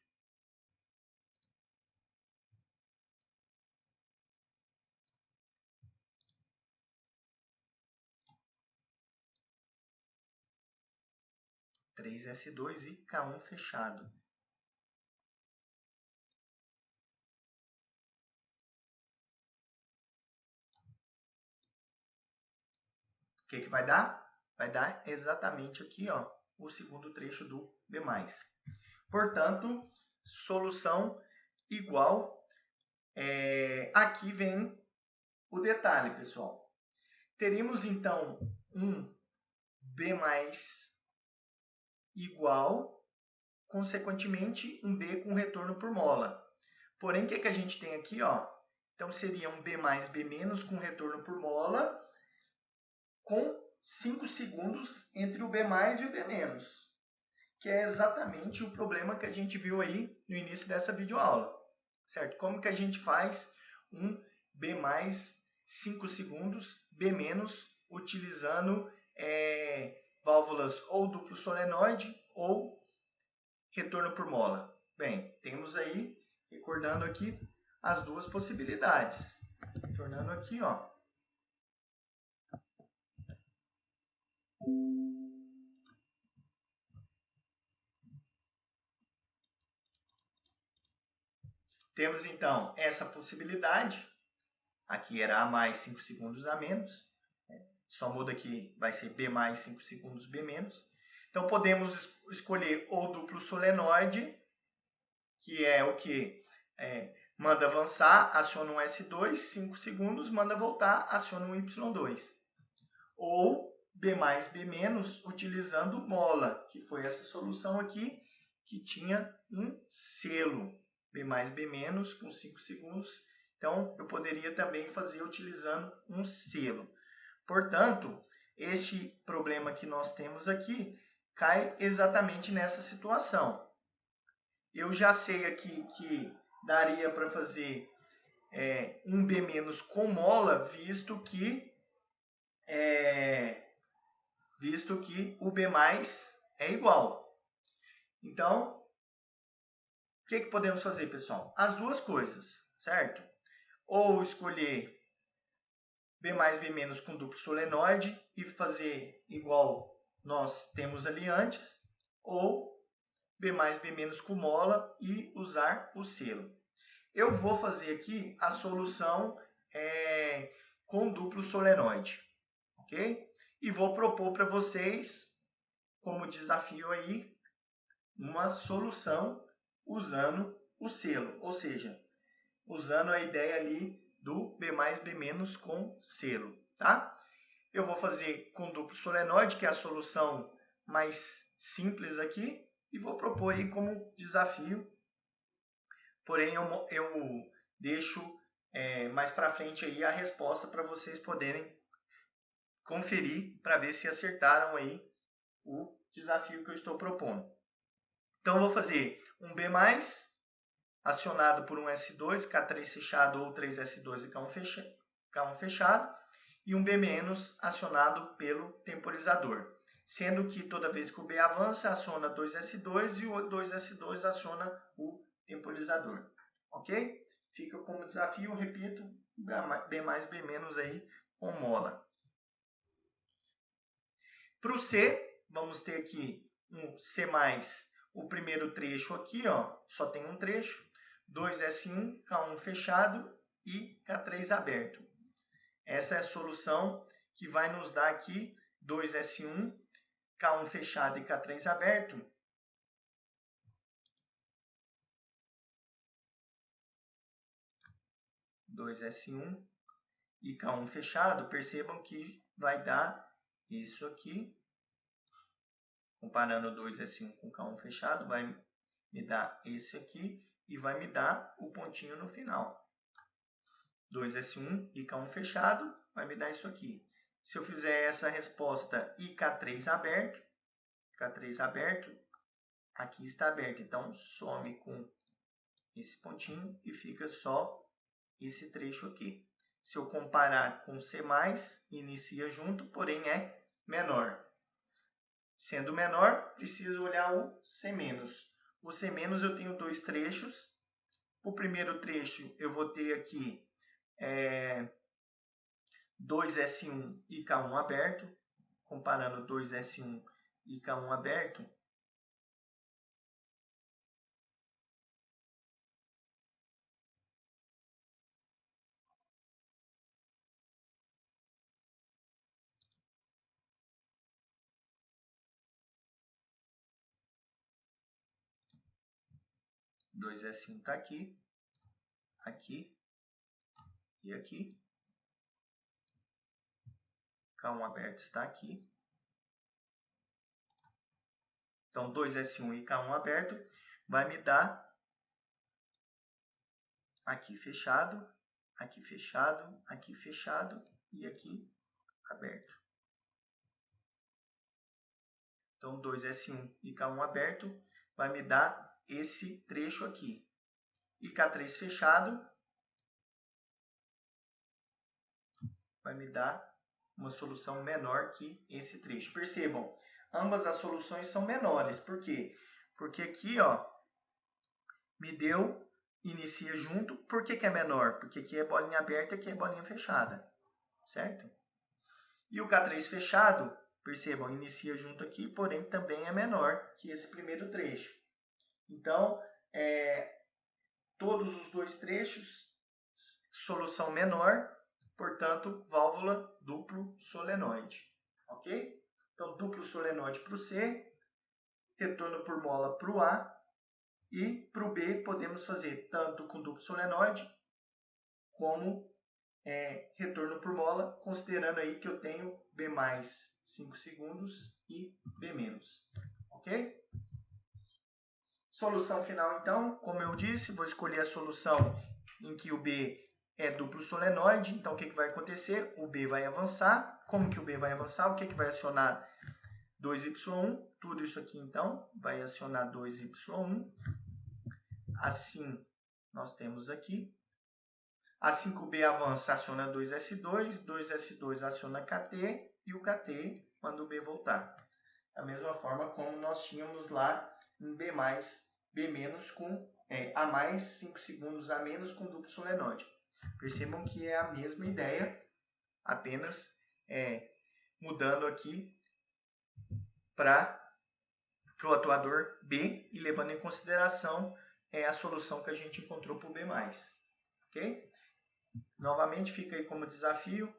S2 e K1 fechado. O que vai dar? Vai dar exatamente aqui, ó, o segundo trecho do B+. Portanto, solução igual. Aqui vem o detalhe, pessoal. Teríamos, então, um B+ igual, consequentemente, um B com retorno por mola. Porém, o que a gente tem aqui? Ó? Então, seria um B+, B- com retorno por mola, com 5 segundos entre o B+ e o B-, que é exatamente o problema que a gente viu aí no início dessa videoaula. Certo? Como que a gente faz um B+, 5 segundos, B-, utilizando válvulas ou duplo solenoide ou retorno por mola? Bem, temos aí, recordando aqui, as duas possibilidades. Tornando aqui, ó. Temos então essa possibilidade. Aqui era A mais 5 segundos a menos. Só muda que vai ser B mais 5 segundos B menos. Então podemos escolher o duplo solenoide, que é o que? Manda avançar, aciona um S2, 5 segundos, manda voltar, aciona um Y2. Ou B mais B menos, utilizando mola, que foi essa solução aqui, que tinha um selo. B mais B menos com 5 segundos. Então, eu poderia também fazer utilizando um selo. Portanto, este problema que nós temos aqui cai exatamente nessa situação. Eu já sei aqui que daria para fazer um B menos com mola, visto que o B mais é igual. Então, o que podemos fazer, pessoal? As duas coisas, certo? Ou escolher B mais B menos com duplo solenoide e fazer igual nós temos ali antes, ou B mais B menos com mola e usar o selo. Eu vou fazer aqui a solução com duplo solenoide, ok? E vou propor para vocês, como desafio aí, uma solução usando o selo, ou seja, usando a ideia ali do B mais B menos com selo, tá? Eu vou fazer com duplo solenoide, que é a solução mais simples aqui, e vou propor aí como desafio. Porém, eu deixo mais para frente aí a resposta para vocês poderem conferir para ver se acertaram aí o desafio que eu estou propondo. Então, eu vou fazer um B+, acionado por um S2, K3 fechado ou 3S2 e K1 fechado, e um B- acionado pelo temporizador. Sendo que toda vez que o B avança, aciona 2S2 e o 2S2 aciona o temporizador. Ok? Fica como desafio, repito, B mais, B menos aí com mola. Para o C, vamos ter aqui um C+, o primeiro trecho aqui, ó, só tem um trecho, 2S1, K1 fechado e K3 aberto. Essa é a solução que vai nos dar aqui 2S1, K1 fechado e K3 aberto. S1 e K1 fechado, percebam que vai dar isso aqui. Comparando 2S1 com K1 fechado, vai me dar esse aqui e vai me dar o pontinho no final. 2S1 e K1 fechado vai me dar isso aqui. Se eu fizer essa resposta e K3 aberto, aqui está aberto. Então, some com esse pontinho e fica só esse trecho aqui. Se eu comparar com C+, inicia junto, porém é menor. Sendo menor, preciso olhar o C-. O C- eu tenho dois trechos. O primeiro trecho eu vou ter aqui 2S1 e K1 aberto. Comparando 2S1 e K1 aberto, dois S1 está aqui, aqui e aqui. K1 aberto está aqui. Então, 2S1 e K1 aberto vai me dar aqui fechado, aqui fechado, aqui fechado e aqui aberto. Então, 2S1 e K1 aberto vai me dar esse trecho aqui. E K3 fechado vai me dar uma solução menor que esse trecho. Percebam, ambas as soluções são menores. Por quê? Porque aqui, ó, me deu, inicia junto. Por que é menor? Porque aqui é bolinha aberta e aqui é bolinha fechada. Certo? E o K3 fechado, percebam, inicia junto aqui, porém também é menor que esse primeiro trecho. Então, todos os dois trechos, solução menor, portanto, válvula duplo solenoide. Ok? Então, duplo solenoide para o C, retorno por mola para o A, e para o B podemos fazer tanto com duplo solenoide, como retorno por mola, considerando aí que eu tenho B mais 5 segundos e B menos. Ok? Solução final, então, como eu disse, vou escolher a solução em que o B é duplo solenoide. Então, o que vai acontecer? O B vai avançar. Como que o B vai avançar? O que vai acionar 2Y1? Tudo isso aqui, então, vai acionar 2Y1. Assim, nós temos aqui. Assim que o B avança, aciona 2S2. 2S2 aciona KT. E o KT manda o B voltar. Da mesma forma como nós tínhamos lá em B+, B- com a mais 5 segundos a menos com duplo solenoide. Percebam que é a mesma ideia, apenas mudando aqui para o atuador B e levando em consideração a solução que a gente encontrou para o B+. Ok? Novamente fica aí como desafio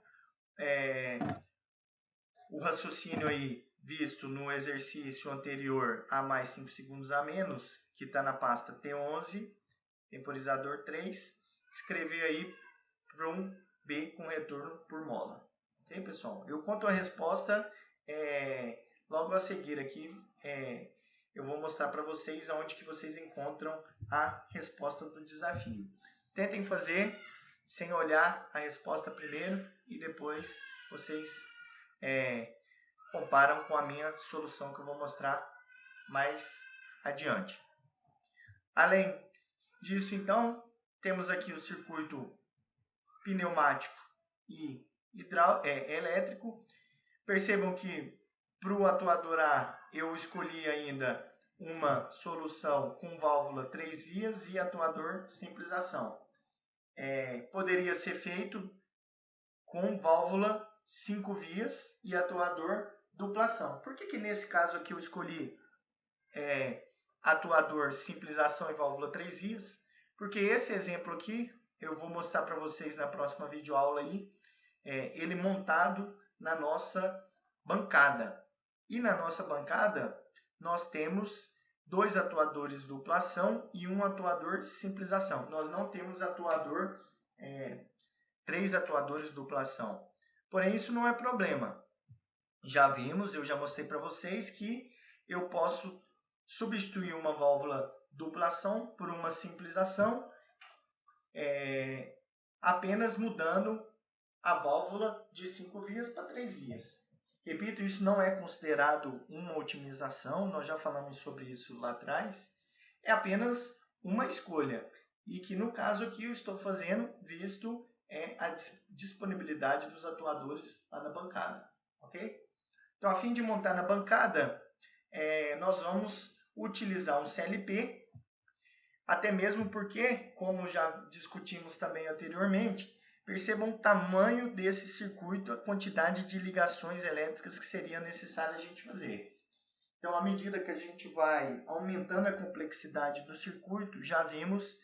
o raciocínio aí visto no exercício anterior a mais 5 segundos a menos, que está na pasta T11, temporizador 3, escrever aí para um B com retorno por mola. Ok, pessoal? Eu conto a resposta logo a seguir aqui. Eu vou mostrar para vocês onde que vocês encontram a resposta do desafio. Tentem fazer sem olhar a resposta primeiro e depois vocês comparam com a minha solução que eu vou mostrar mais adiante. Além disso, então, temos aqui o circuito pneumático e elétrico. Percebam que para o atuador A eu escolhi ainda uma solução com válvula 3 vias e atuador simples ação. Poderia ser feito com válvula 5 vias e atuador dupla ação. Por que nesse caso aqui eu escolhi atuador simples ação e válvula 3 vias? Porque esse exemplo aqui eu vou mostrar para vocês na próxima videoaula aí, ele montado na nossa bancada. E na nossa bancada nós temos 2 atuadores dupla ação e um atuador simples ação. Nós não temos 3 atuadores dupla ação. Porém, isso não é problema. Já vimos, eu já mostrei para vocês que eu posso substituir uma válvula dupla ação por uma simples ação, apenas mudando a válvula de 5 vias para 3 vias. Repito, isso não é considerado uma otimização, nós já falamos sobre isso lá atrás. É apenas uma escolha. E que no caso aqui eu estou fazendo visto a disponibilidade dos atuadores lá na bancada. Ok? Então, a fim de montar na bancada, nós vamos utilizar um CLP, até mesmo porque, como já discutimos também anteriormente, percebam o tamanho desse circuito, a quantidade de ligações elétricas que seria necessário a gente fazer. Então, à medida que a gente vai aumentando a complexidade do circuito, já vimos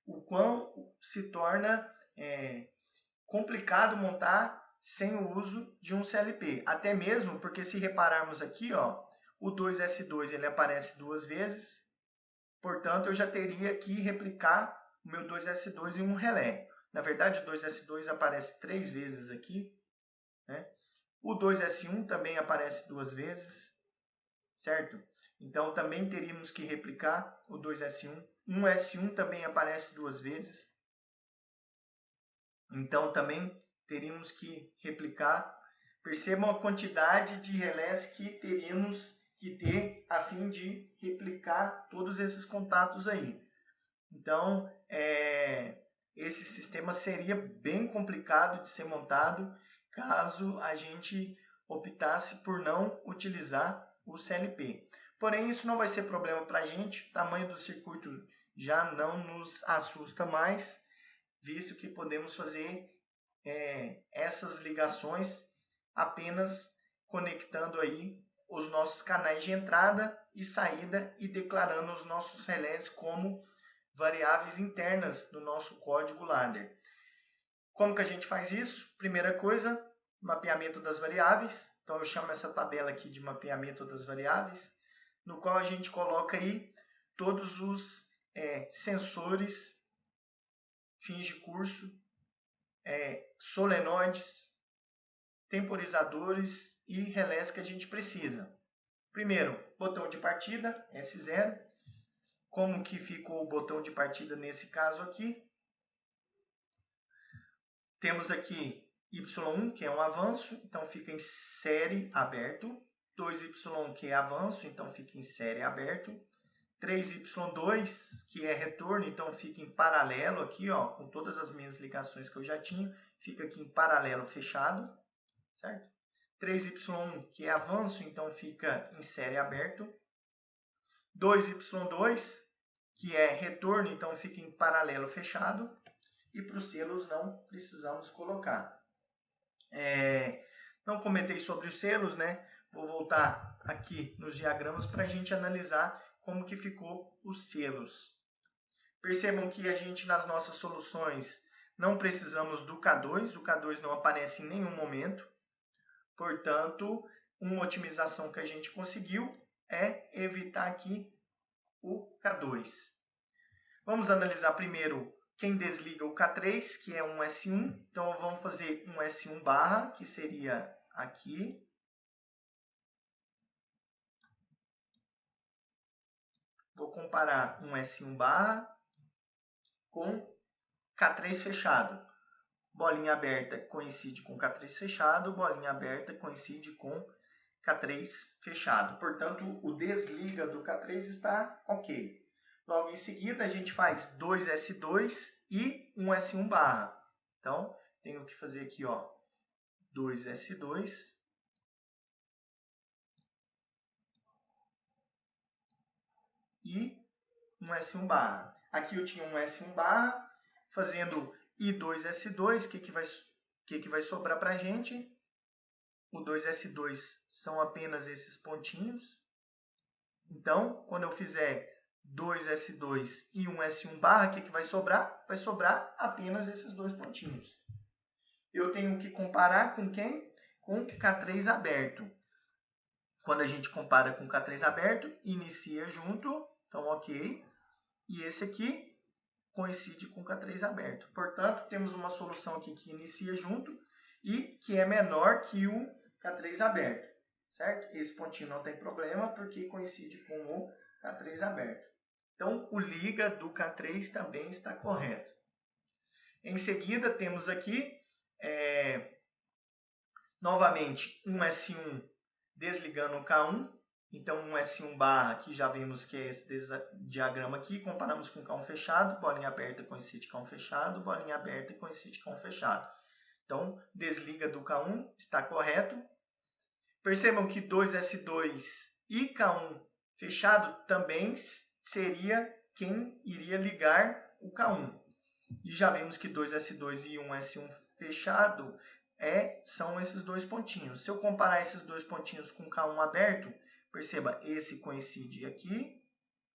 o quão se torna complicado montar sem o uso de um CLP. Até mesmo porque, se repararmos aqui, o 2S2 ele aparece 2 vezes, portanto, eu já teria que replicar o meu 2S2 em um relé. Na verdade, o 2S2 aparece 3 vezes aqui, né? O 2S1 também aparece 2 vezes, certo? Então, também teríamos que replicar o 2S1. Um S1 também aparece 2 vezes. Então, também teríamos que replicar. Percebam a quantidade de relés que teríamos que ter a fim de replicar todos esses contatos aí. Então, esse sistema seria bem complicado de ser montado caso a gente optasse por não utilizar o CLP. Porém, isso não vai ser problema para a gente, o tamanho do circuito já não nos assusta mais, visto que podemos fazer essas ligações apenas conectando aí os nossos canais de entrada e saída e declarando os nossos relés como variáveis internas do nosso código ladder. Como que a gente faz isso? Primeira coisa, mapeamento das variáveis. Então eu chamo essa tabela aqui de mapeamento das variáveis, no qual a gente coloca aí todos os sensores, fins de curso, solenoides, temporizadores e relés que a gente precisa. Primeiro, botão de partida, S0. Como que ficou o botão de partida nesse caso aqui? Temos aqui Y1, que é um avanço, então fica em série aberto. 2Y, que é avanço, então fica em série aberto. 3Y2, que é retorno, então fica em paralelo aqui, ó, com todas as minhas ligações que eu já tinha, fica aqui em paralelo fechado, certo? 3Y1, que é avanço, então fica em série aberto. 2Y2, que é retorno, então fica em paralelo fechado. E para os selos não precisamos colocar. Não comentei sobre os selos, né? Vou voltar aqui nos diagramas para a gente analisar como que ficou os selos. Percebam que a gente, nas nossas soluções, não precisamos do K2. O K2 não aparece em nenhum momento. Portanto, uma otimização que a gente conseguiu é evitar aqui o K2. Vamos analisar primeiro quem desliga o K3, que é um S1. Então, vamos fazer um S1 barra, que seria aqui. Vou comparar um S1 barra com K3 fechado. Bolinha aberta coincide com K3 fechado, bolinha aberta coincide com K3 fechado. Portanto, o desliga do K3 está ok. Logo em seguida, a gente faz 2S2 e um S1 barra. Então, tenho que fazer aqui, ó, 2S2 e um S1 barra. Aqui eu tinha um S1 barra, fazendo I2S2, o que vai sobrar para a gente? O 2S2 são apenas esses pontinhos. Então, quando eu fizer 2S2 e um S1 barra, o que vai sobrar? Vai sobrar apenas esses dois pontinhos. Eu tenho que comparar com quem? Com K3 aberto. Quando a gente compara com K3 aberto, inicia junto, então ok. E esse aqui coincide com K3 aberto. Portanto, temos uma solução aqui que inicia junto e que é menor que o K3 aberto, certo? Esse pontinho não tem problema porque coincide com o K3 aberto. Então, o liga do K3 também está correto. Em seguida, temos aqui, novamente, um S1 desligando o K1. Então, um S1 barra, que já vimos que é esse diagrama aqui, comparamos com K1 fechado, bolinha aberta coincide com K1 fechado, bolinha aberta coincide com K1 fechado. Então, desliga do K1 está correto. Percebam que 2S2 e K1 fechado também seria quem iria ligar o K1. E já vimos que 2S2 e 1S1 fechado são esses dois pontinhos. Se eu comparar esses dois pontinhos com K1 aberto, perceba, esse coincide aqui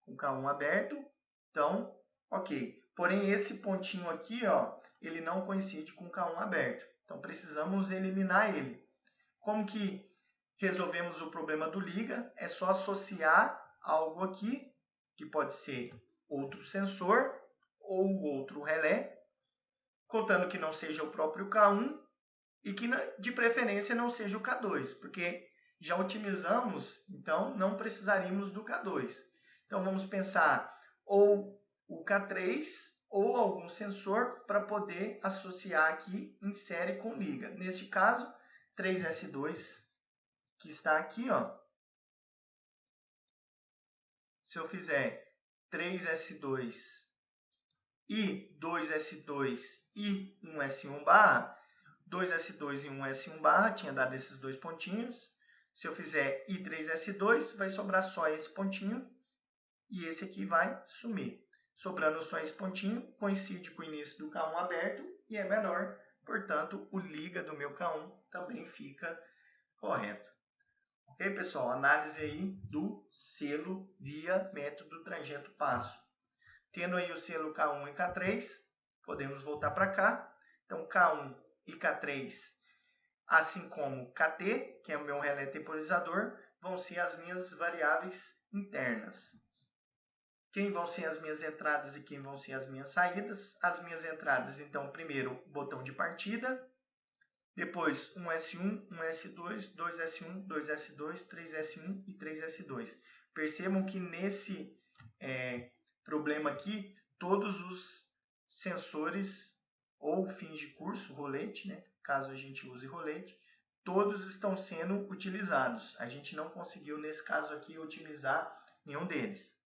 com K1 aberto. Então, ok. Porém, esse pontinho aqui, ó, ele não coincide com K1 aberto. Então, precisamos eliminar ele. Como que resolvemos o problema do liga? É só associar algo aqui, que pode ser outro sensor ou outro relé, contando que não seja o próprio K1 e que, de preferência, não seja o K2, porque já otimizamos, então não precisaríamos do K2. Então, vamos pensar ou o K3 ou algum sensor para poder associar aqui em série com liga. Neste caso, 3S2, que está aqui, ó. Se eu fizer 3S2 e 2S2 e 1S1 barra, 2S2 e 1S1 barra, tinha dado esses dois pontinhos. Se eu fizer I3S2, vai sobrar só esse pontinho e esse aqui vai sumir. Sobrando só esse pontinho, coincide com o início do K1 aberto e é menor, portanto, o liga do meu K1 também fica correto. Ok, pessoal? Análise aí do selo via método trajeto passo. Tendo aí o selo K1 e K3, podemos voltar para cá. Então, K1 e K3, assim como KT, que é o meu relé temporizador, vão ser as minhas variáveis internas. Quem vão ser as minhas entradas e quem vão ser as minhas saídas? As minhas entradas, então, primeiro, botão de partida. Depois, um S1, um S2, 2S1, 2S2, 3S1 e 3S2. Percebam que nesse problema aqui, todos os sensores ou fins de curso, rolete, né? Caso a gente use rolete, todos estão sendo utilizados. A gente não conseguiu, nesse caso aqui, otimizar nenhum deles.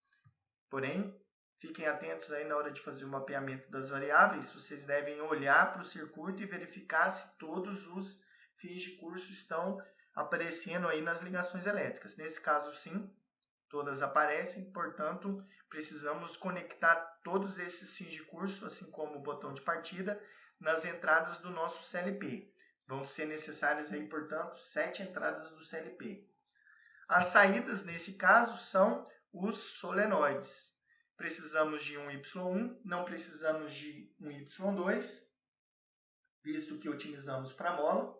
Porém, fiquem atentos aí na hora de fazer o mapeamento das variáveis. Vocês devem olhar para o circuito e verificar se todos os fins de curso estão aparecendo aí nas ligações elétricas. Nesse caso, sim, todas aparecem. Portanto, precisamos conectar todos esses fins de curso, assim como o botão de partida, nas entradas do nosso CLP. Vão ser necessárias aí, portanto, 7 entradas do CLP. As saídas, nesse caso, são os solenoides. Precisamos de um Y1, não precisamos de um Y2, visto que otimizamos para mola.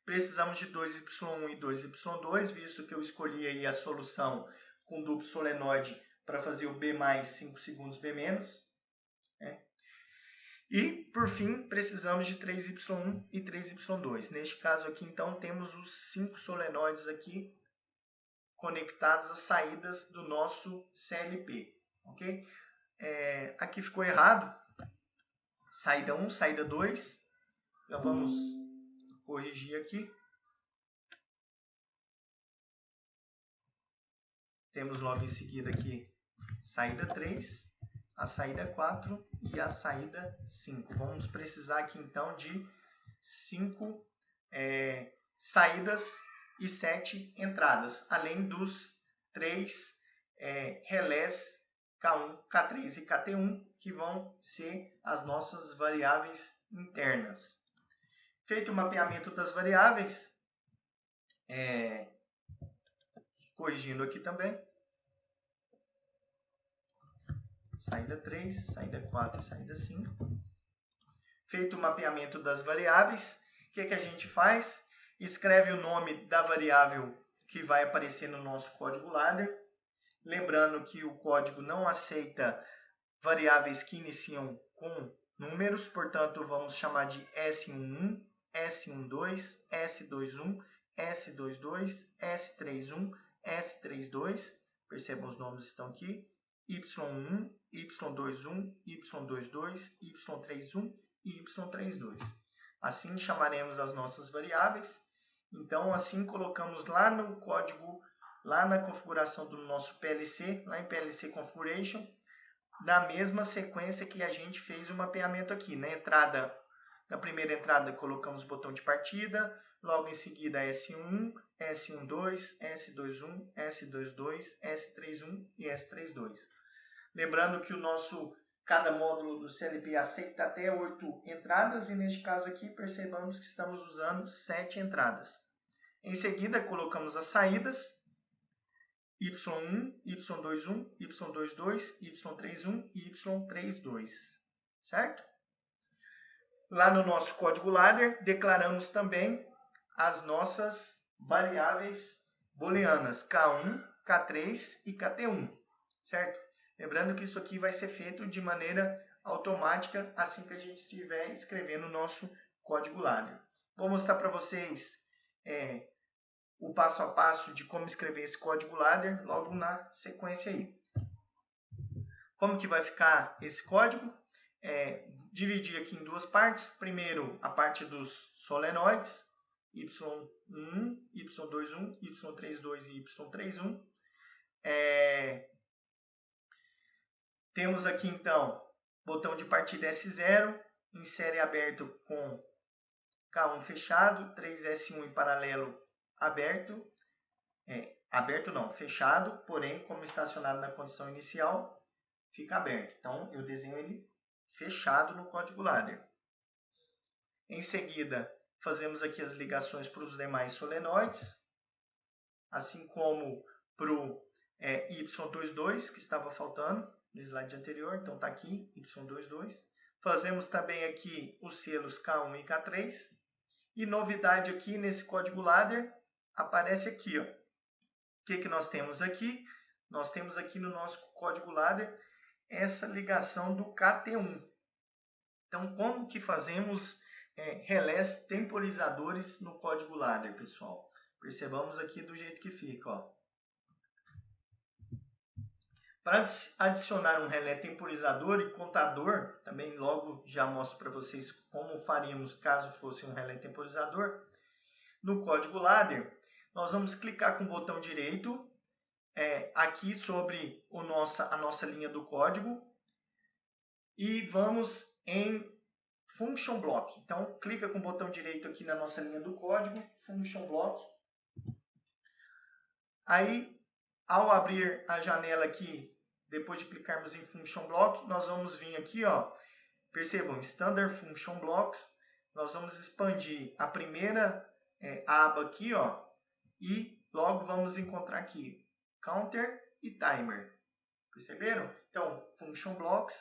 Precisamos de 2Y1 e 2Y2, visto que eu escolhi aí a solução com duplo solenoide para fazer o B+, 5 segundos B-. Né? E, por fim, precisamos de 3Y1 e 3Y2. Neste caso aqui, então, temos os 5 solenoides aqui conectados às saídas do nosso CLP. Ok? Aqui ficou errado. Saída 1, saída 2. Já vamos corrigir aqui. Temos logo em seguida aqui saída 3, a saída 4 e a saída 5. Vamos precisar aqui então de 5 saídas e 7 entradas, além dos 3 relés K1, K3 e KT1, que vão ser as nossas variáveis internas. Feito o mapeamento das variáveis, corrigindo aqui também, saída 3, saída 4 e saída 5. Feito o mapeamento das variáveis, o que a gente faz? Escreve o nome da variável que vai aparecer no nosso código ladder. Lembrando que o código não aceita variáveis que iniciam com números, portanto, vamos chamar de S11, S12, S21, S22, S31, S32. Percebam, os nomes estão aqui. Y1, Y21, Y22, Y31 e Y32. Assim chamaremos as nossas variáveis. Então, assim colocamos lá no código, lá na configuração do nosso PLC, lá em PLC Configuration, na mesma sequência que a gente fez o mapeamento aqui. Na primeira entrada colocamos o botão de partida, logo em seguida S1, S12, S21, S22, S31 e S32. Lembrando que cada módulo do CLP aceita até 8 entradas e neste caso aqui percebamos que estamos usando 7 entradas. Em seguida colocamos as saídas Y1, Y21, Y22, Y31 e Y32, certo? Lá no nosso código ladder declaramos também as nossas variáveis booleanas K1, K3 e KT1, certo? Lembrando que isso aqui vai ser feito de maneira automática assim que a gente estiver escrevendo o nosso código ladder. Vou mostrar para vocês o passo a passo de como escrever esse código ladder logo na sequência aí. Como que vai ficar esse código? Dividir aqui em duas partes. Primeiro, a parte dos solenoides, Y1, Y21, Y32 e Y31. Temos aqui então, botão de partida S0, insere aberto com K1 fechado, 3S1 em paralelo aberto, fechado, porém, como estacionado na condição inicial, fica aberto. Então, eu desenho ele fechado no código ladder. Em seguida, fazemos aqui as ligações para os demais solenoides, assim como para o Y22, que estava faltando no slide anterior, então está aqui, Y22. Fazemos também aqui os selos K1 e K3. E novidade aqui nesse código ladder, aparece aqui, ó. O que nós temos aqui? Nós temos aqui no nosso código ladder essa ligação do KT1. Então, como que fazemos relés temporizadores no código ladder, pessoal. Percebamos aqui do jeito que fica, ó. Para adicionar um relé temporizador e contador, também logo já mostro para vocês como faríamos caso fosse um relé temporizador. No código ladder, nós vamos clicar com o botão direito aqui sobre a nossa linha do código e vamos em Function Block. Então, clica com o botão direito aqui na nossa linha do código, Function Block. Aí, ao abrir a janela aqui, depois de clicarmos em Function Block, nós vamos vir aqui, ó, percebam, Standard Function Blocks, nós vamos expandir a primeira aba aqui, ó, e logo vamos encontrar aqui Counter e Timer. Perceberam? Então, Function Blocks,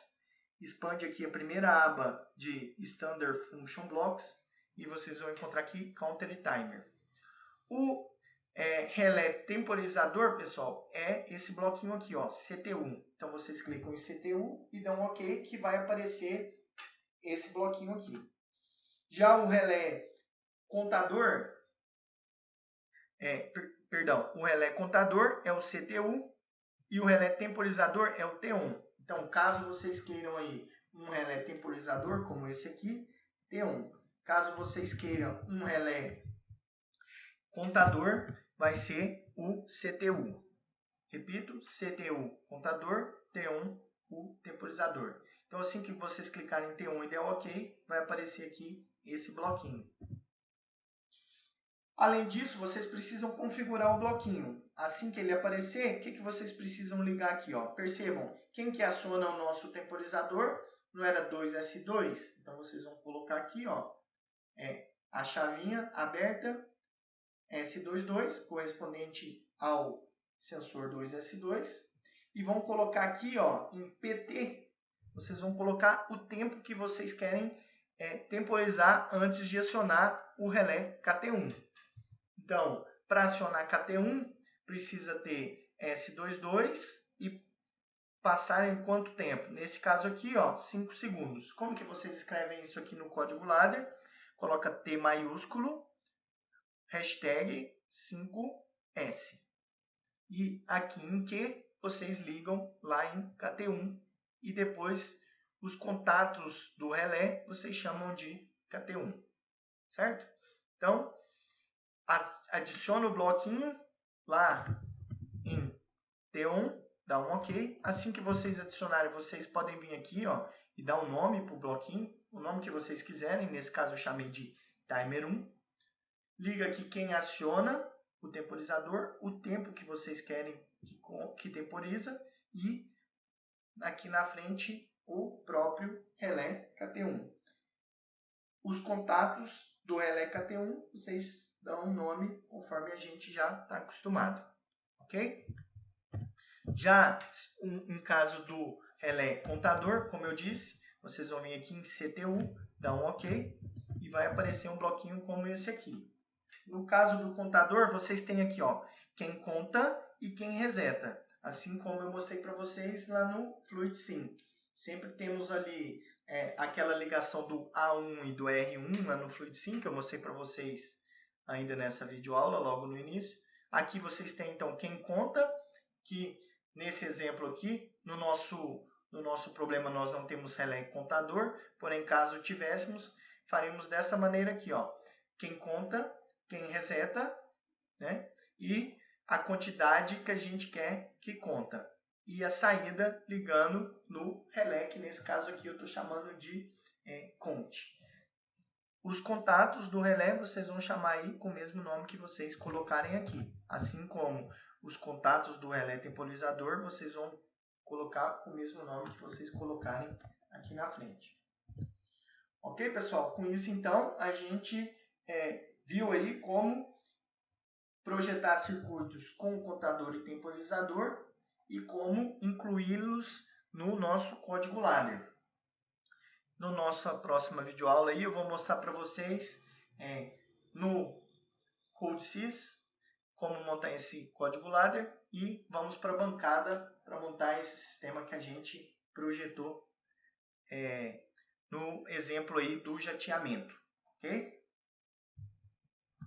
expande aqui a primeira aba de Standard Function Blocks e vocês vão encontrar aqui Counter e Timer. O relé temporizador, pessoal, é esse bloquinho aqui, ó, CTU. Então, vocês clicam em CTU e dão OK, que vai aparecer esse bloquinho aqui. Já o relé contador, o relé contador é o CTU e o relé temporizador é o T1. Então, caso vocês queiram aí um relé temporizador, como esse aqui, T1. Caso vocês queiram um relé contador, vai ser o CTU. Repito, CTU contador, T1 o temporizador. Então, assim que vocês clicarem em T1 e der OK, vai aparecer aqui esse bloquinho. Além disso, vocês precisam configurar o bloquinho. Assim que ele aparecer, o que vocês precisam ligar aqui? Ó? Percebam, quem que aciona o nosso temporizador não era 2S2? Então, vocês vão colocar aqui, ó, a chavinha aberta S22, correspondente ao sensor 2S2. E vão colocar aqui, ó, em PT, vocês vão colocar o tempo que vocês querem temporizar antes de acionar o relé KT1. Então, para acionar KT1, precisa ter S22 e passar em quanto tempo? Nesse caso aqui, ó, 5 segundos. Como que vocês escrevem isso aqui no código ladder? Coloca T maiúsculo, hashtag 5S. E aqui em que vocês ligam lá em KT1 e depois os contatos do relé vocês chamam de KT1, certo? Então, adiciona o bloquinho lá em T1, dá um OK. Assim que vocês adicionarem, vocês podem vir aqui, ó, e dar um nome para o bloquinho, o nome que vocês quiserem. Nesse caso eu chamei de Timer 1. Liga aqui quem aciona o temporizador, o tempo que vocês querem que temporiza e aqui na frente o próprio relé KT1. Os contatos do relé KT1, vocês dão um nome conforme a gente já está acostumado, ok? Já em caso do relé contador, como eu disse, vocês vão vir aqui em CTU, dar um OK e vai aparecer um bloquinho como esse aqui. No caso do contador, vocês têm aqui, ó, quem conta e quem reseta, assim como eu mostrei para vocês lá no FluidSync. Sempre temos ali aquela ligação do A1 e do R1 lá no FluidSync, que eu mostrei para vocês ainda nessa videoaula, logo no início. Aqui vocês têm, então, quem conta, que nesse exemplo aqui, no nosso problema nós não temos relé contador, porém, caso tivéssemos, faremos dessa maneira aqui, ó. Quem conta, quem reseta, né? E a quantidade que a gente quer que conta. E a saída ligando no relé, que nesse caso aqui eu estou chamando de conte. Os contatos do relé vocês vão chamar aí com o mesmo nome que vocês colocarem aqui. Assim como os contatos do relé temporizador, vocês vão colocar com o mesmo nome que vocês colocarem aqui na frente. Ok, pessoal? Com isso, então, a gente viu aí como projetar circuitos com contador e temporizador e como incluí-los no nosso código ladder. Na nossa próxima videoaula aí eu vou mostrar para vocês no CodeSys como montar esse código ladder e vamos para a bancada para montar esse sistema que a gente projetou no exemplo aí do jateamento. ok?